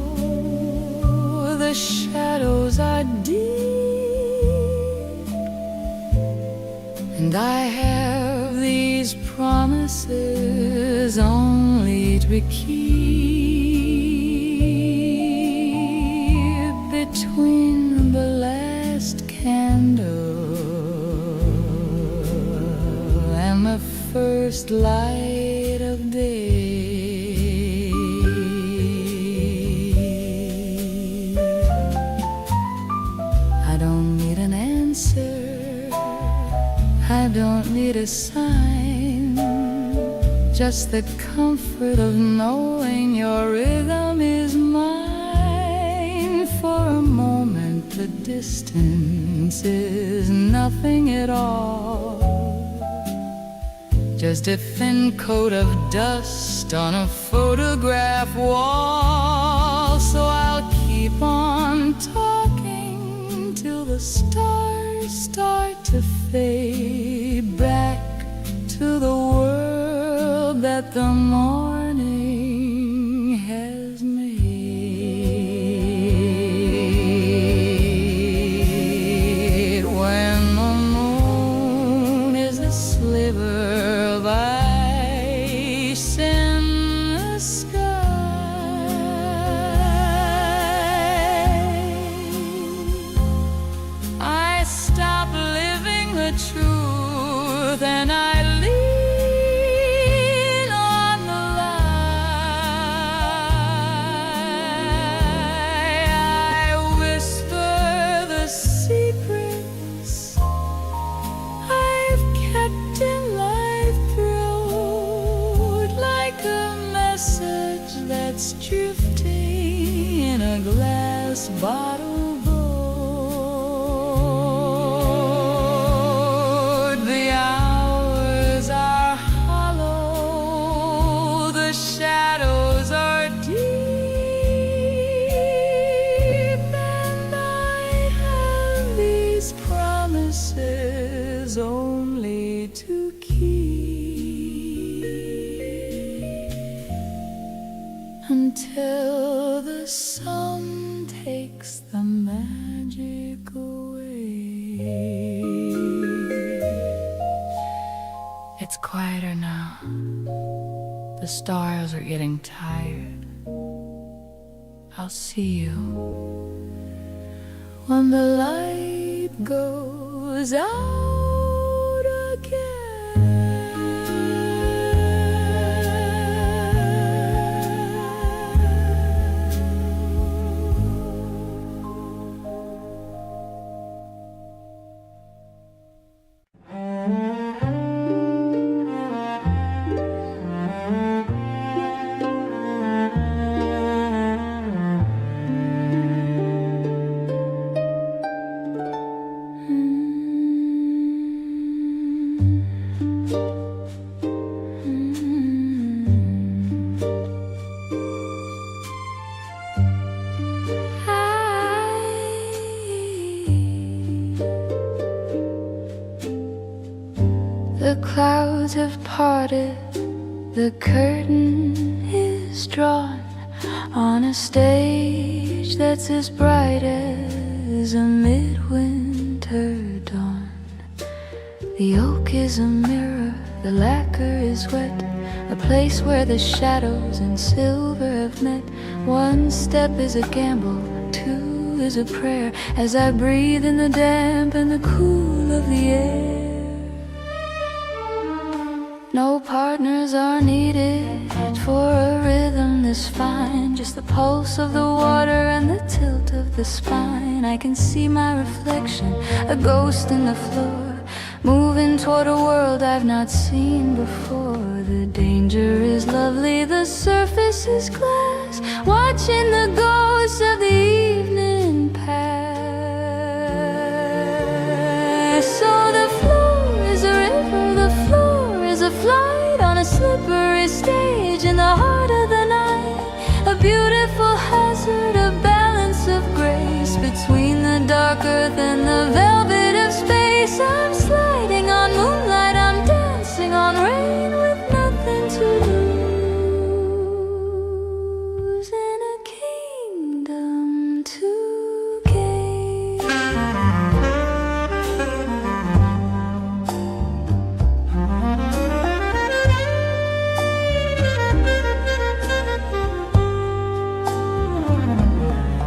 the shadows are deep, and I have these promises only to keep between the last candle and the first light of day. I don't need a sign, just the comfort of knowing your rhythm is mine. For a moment the distance is nothing at all, just a thin coat of dust on a photograph wall. So I'll keep on talking till the stars start to fade back to the world that the morning has made. When the moon is a sliver of ice in the sky, I stop living the truth and I lean on the endless bottle board. The hours are hollow, the shadows are deep, and I have these promises only to keep until the sun takes the magic away. It's quieter now. The stars are getting tired. I'll see you when the light goes out again. The clouds have parted, the curtain is drawn on a stage that's as bright as a midwinter dawn. The oak is a mirror, the lacquer is wet, a place where the shadows and silver have met. One step is a gamble, two is a prayer, as I breathe in the damp and the cool of the air. No partners are needed for a rhythm this fine, just the pulse of the water and the tilt of the spine. I can see my reflection, a ghost in the floor, moving toward a world I've not seen before. The danger is lovely, the surface is glass, watching the ghosts of the evening pass. So the floor is a river, the floor is a flight on a slippery stage in the heart of the night. A beautiful hazard, a balance of grace between the dark earth and the